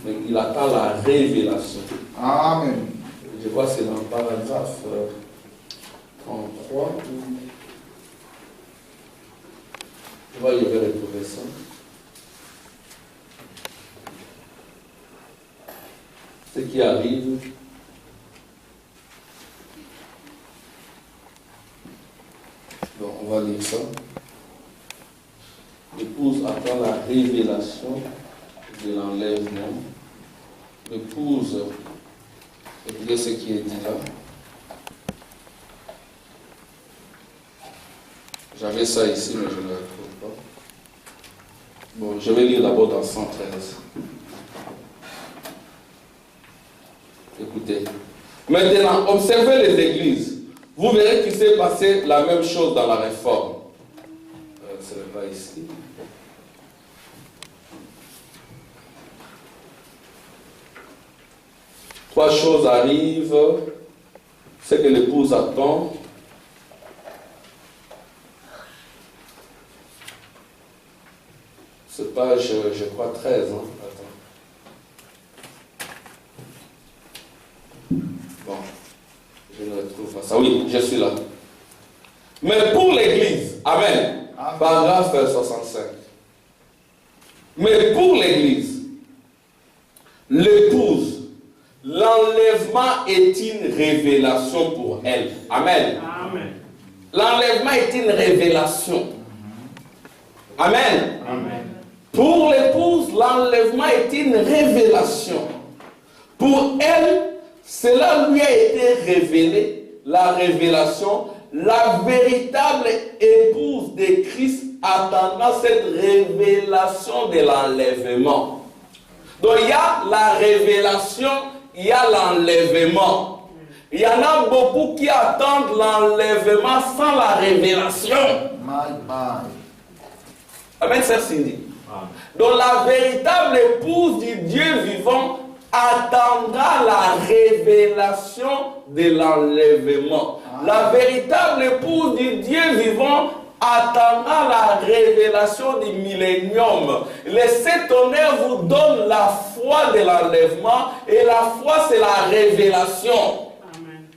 mais il attend la révélation. Amen. Je vois que c'est dans le paragraphe 33. Je vois, je vais retrouver ça. Ce qui arrive, donc on va lire ça. L'épouse attend la révélation de l'enlèvement. L'épouse, écoutez ce qui est dit là. J'avais ça ici, mais je ne le retrouve pas. Bon, je vais lire d'abord dans 113. Écoutez. Maintenant, observez les églises. Vous verrez qu'il s'est passé la même chose dans la réforme. Ce n'est pas ici. Trois choses arrivent. Ce que l'épouse attend. C'est page, je crois, 13. Hein? Bon, je ne retrouve pas ça. Oui, je suis là. Mais pour l'Église, Amen. Amen. Paragraphe 65. Mais pour l'Église, l'épouse, l'enlèvement est une révélation pour elle. Amen. Amen. L'enlèvement est une révélation. Amen. Amen. Pour l'épouse, l'enlèvement est une révélation. Pour elle, cela lui a été révélé, la révélation. La véritable épouse de Christ attendra cette révélation de l'enlèvement. Donc il y a la révélation, il y a l'enlèvement. Il y en a beaucoup qui attendent l'enlèvement sans la révélation. Amen, sœur Cindy. Donc la véritable épouse du Dieu vivant attendra la révélation de l'enlèvement. La véritable épouse du Dieu vivant attendra la révélation du millénium. Les sept tonnerres vous donnent la foi de l'enlèvement et la foi c'est la révélation. Amen.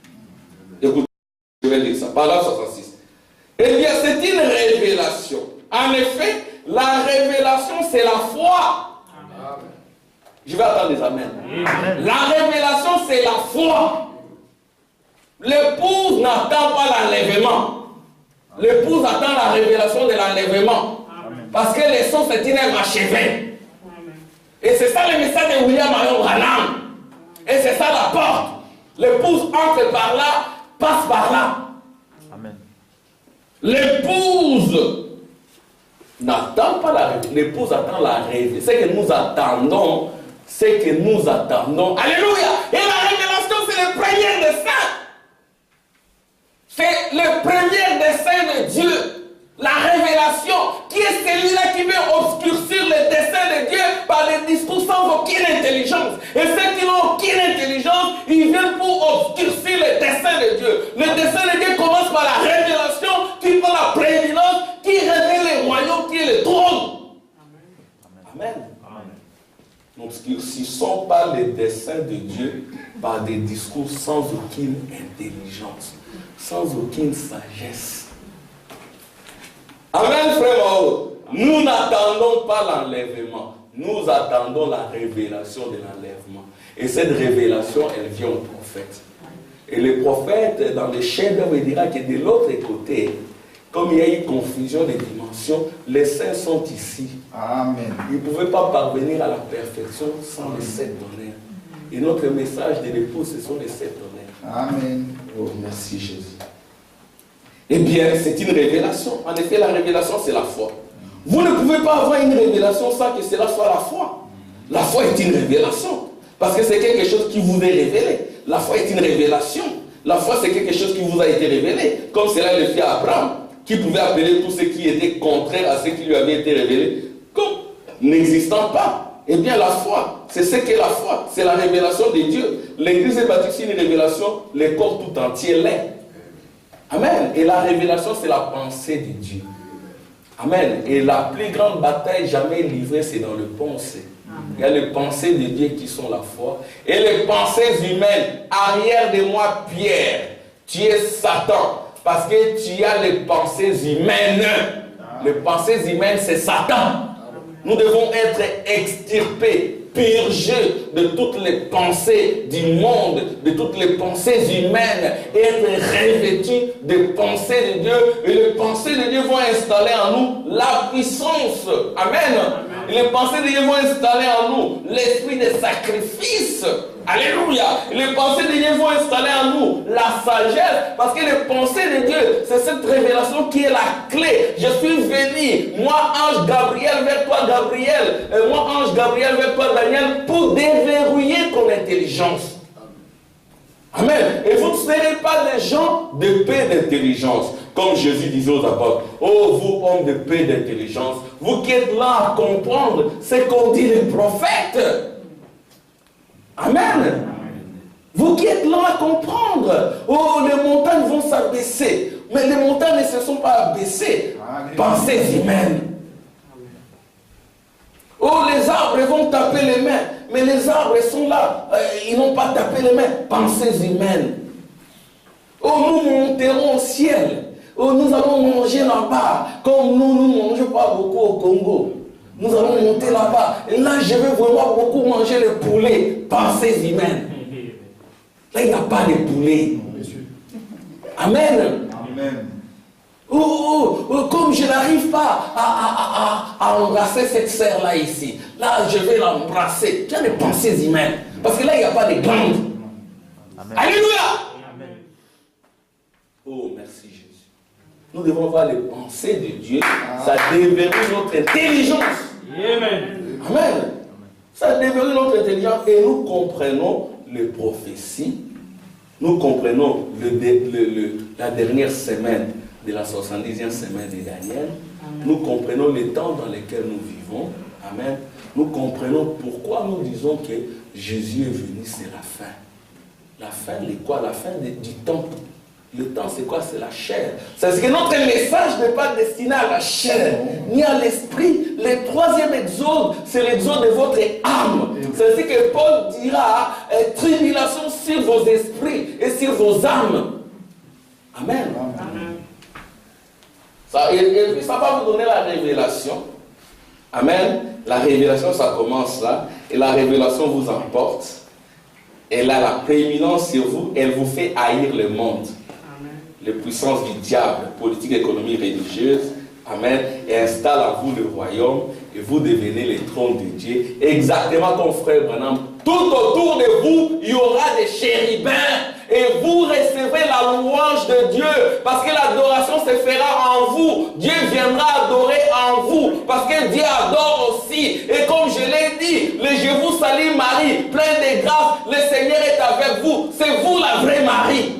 Écoutez, je vais lire ça. Paragraphe 66. Eh bien, c'est une révélation. En effet, la révélation c'est la foi. Je vais attendre les amens. Amen. La révélation, c'est la foi. L'épouse n'attend pas l'enlèvement. L'épouse attend la révélation de l'enlèvement. Parce que les sons, c'est une œuvre achevée. Et c'est ça le message de William Marion Branham. Et c'est ça la porte. L'épouse entre par là, passe par là. Amen. L'épouse n'attend pas la révélation. L'épouse attend la révélation. C'est que nous attendons. C'est que nous attendons. Alléluia. Et la révélation, c'est le premier dessein. C'est le premier dessein de Dieu. La révélation. Qui est celui-là qui veut obscurcir le dessein de Dieu par des discours sans aucune intelligence. Et ceux qui n'ont aucune intelligence, ils viennent pour obscurcir le dessein N'obscurcissons pas les desseins de Dieu par des discours sans aucune intelligence, sans aucune sagesse. Amen, frère. Nous n'attendons pas l'enlèvement, nous attendons la révélation de l'enlèvement. Et cette révélation, elle vient au prophète. Et le prophète, dans le chef-d'œuvre, il dira que de l'autre côté, comme il y a eu confusion des dimensions, les saints sont ici. Amen. Ils ne pouvaient pas parvenir à la perfection sans les 7 tonnerres. Et notre message de l'épouse, ce sont les 7 tonnerres. Amen. Oh, merci Jésus. Eh bien, c'est une révélation. En effet, la révélation, c'est la foi. Vous ne pouvez pas avoir une révélation sans que cela soit la foi. La foi est une révélation. Parce que c'est quelque chose qui vous est révélé. La foi est une révélation. La foi, c'est quelque chose qui vous a été révélé. Comme cela le fit à Abraham, qui pouvait appeler tout ce qui était contraire à ce qui lui avait été révélé comme n'existant pas. Eh bien, la foi, c'est ce qu'est la foi. C'est la révélation de Dieu. L'Église est bâtie sur une révélation, le corps tout entier l'est. Amen. Et la révélation, c'est la pensée de Dieu. Amen. Et la plus grande bataille jamais livrée, c'est dans le pensée. Il y a les pensées de Dieu qui sont la foi. Et les pensées humaines. Arrière de moi, Pierre, tu es Satan. Parce que tu as les pensées humaines. Les pensées humaines, c'est Satan. Nous devons être extirpés, purgés de toutes les pensées du monde, de toutes les pensées humaines, et être revêtus des pensées de Dieu. Et les pensées de Dieu vont installer en nous la puissance. Amen. Et les pensées de Dieu vont installer en nous l'esprit de sacrifice. Alléluia. Les pensées de Dieu vont installer en nous la sagesse. Parce que les pensées de Dieu, c'est cette révélation qui est la clé. Je suis venu, moi ange Gabriel vers toi Gabriel, et moi ange Gabriel vers toi Daniel, pour déverrouiller ton intelligence. Amen. Et vous ne serez pas des gens de paix d'intelligence. Comme Jésus disait aux apôtres, oh vous hommes de paix d'intelligence, vous qui êtes là à comprendre ce qu'ont dit les prophètes. Amen. Vous qui êtes là à comprendre, oh les montagnes vont s'abaisser. Mais les montagnes ne se sont pas abaissées. Pensées humaines. Oh les arbres vont taper les mains. Mais les arbres sont là. Ils n'ont pas tapé les mains. Pensées humaines. Oh nous monterons au ciel. Oh, nous allons manger là-bas, comme nous ne mangeons pas beaucoup au Congo. Nous allons monter là-bas. Et là, je vais vraiment beaucoup manger le poulet. Pensées humaines. Là, il n'y a pas de poulet. Amen. Amen. Comme je n'arrive pas à embrasser cette sœur-là ici. Là, je vais l'embrasser. Tu as des pensées humaines. Parce que là, il n'y a pas de glandes. Alléluia. Amen. Oh, merci Jésus. Nous devons voir les pensées de Dieu. Ça déverrouille notre intelligence. Amen. Amen. Ça déverrouille notre intelligence et nous comprenons les prophéties. Nous comprenons la dernière semaine de la 70e semaine de Daniel. Amen. Nous comprenons les temps dans lesquels nous vivons. Amen. Nous comprenons pourquoi nous disons que Jésus est venu, c'est la fin. La fin de quoi? La fin du temps. Le temps, c'est quoi? C'est la chair. C'est que notre message n'est pas destiné à la chair, ni à l'esprit. Le troisième exode, c'est l'exode de votre âme. C'est ce que Paul dira, tribulation sur vos esprits et sur vos âmes. Amen. Ça, et puis ça va vous donner la révélation. Amen. La révélation, ça commence là. Et la révélation vous emporte. Elle a la prééminence sur vous. Elle vous fait haïr le monde. Les puissances du diable, politique, économie, religieuse, amen, et installe à vous le royaume, et vous devenez les trônes de Dieu. Exactement comme frère Branham, tout autour de vous, il y aura des chérubins, et vous recevrez la louange de Dieu, parce que l'adoration se fera en vous. Dieu viendra adorer en vous, parce que Dieu adore aussi. Et comme je l'ai dit, je vous salue Marie, pleine de grâce, le Seigneur est avec vous. C'est vous la vraie Marie.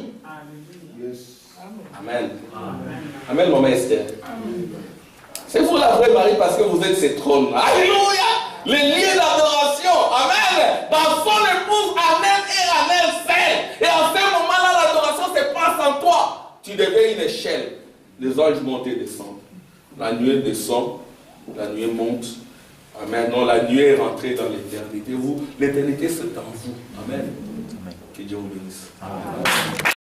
Amen. Amen. Amen, maman Esther. C'est vous la vraie Marie parce que vous êtes ses trônes. Alléluia. Les lieux d'adoration. Amen. Dans son épouse, Amen et Amen seul. Et en ce moment-là, l'adoration se passe en toi. Tu deviens une échelle. Les anges montent et descendent. La nuée descend. La nuée monte. Amen. Non, la nuée est rentrée dans l'éternité. L'éternité c'est en vous. Amen. Amen. Que Dieu vous bénisse. Amen.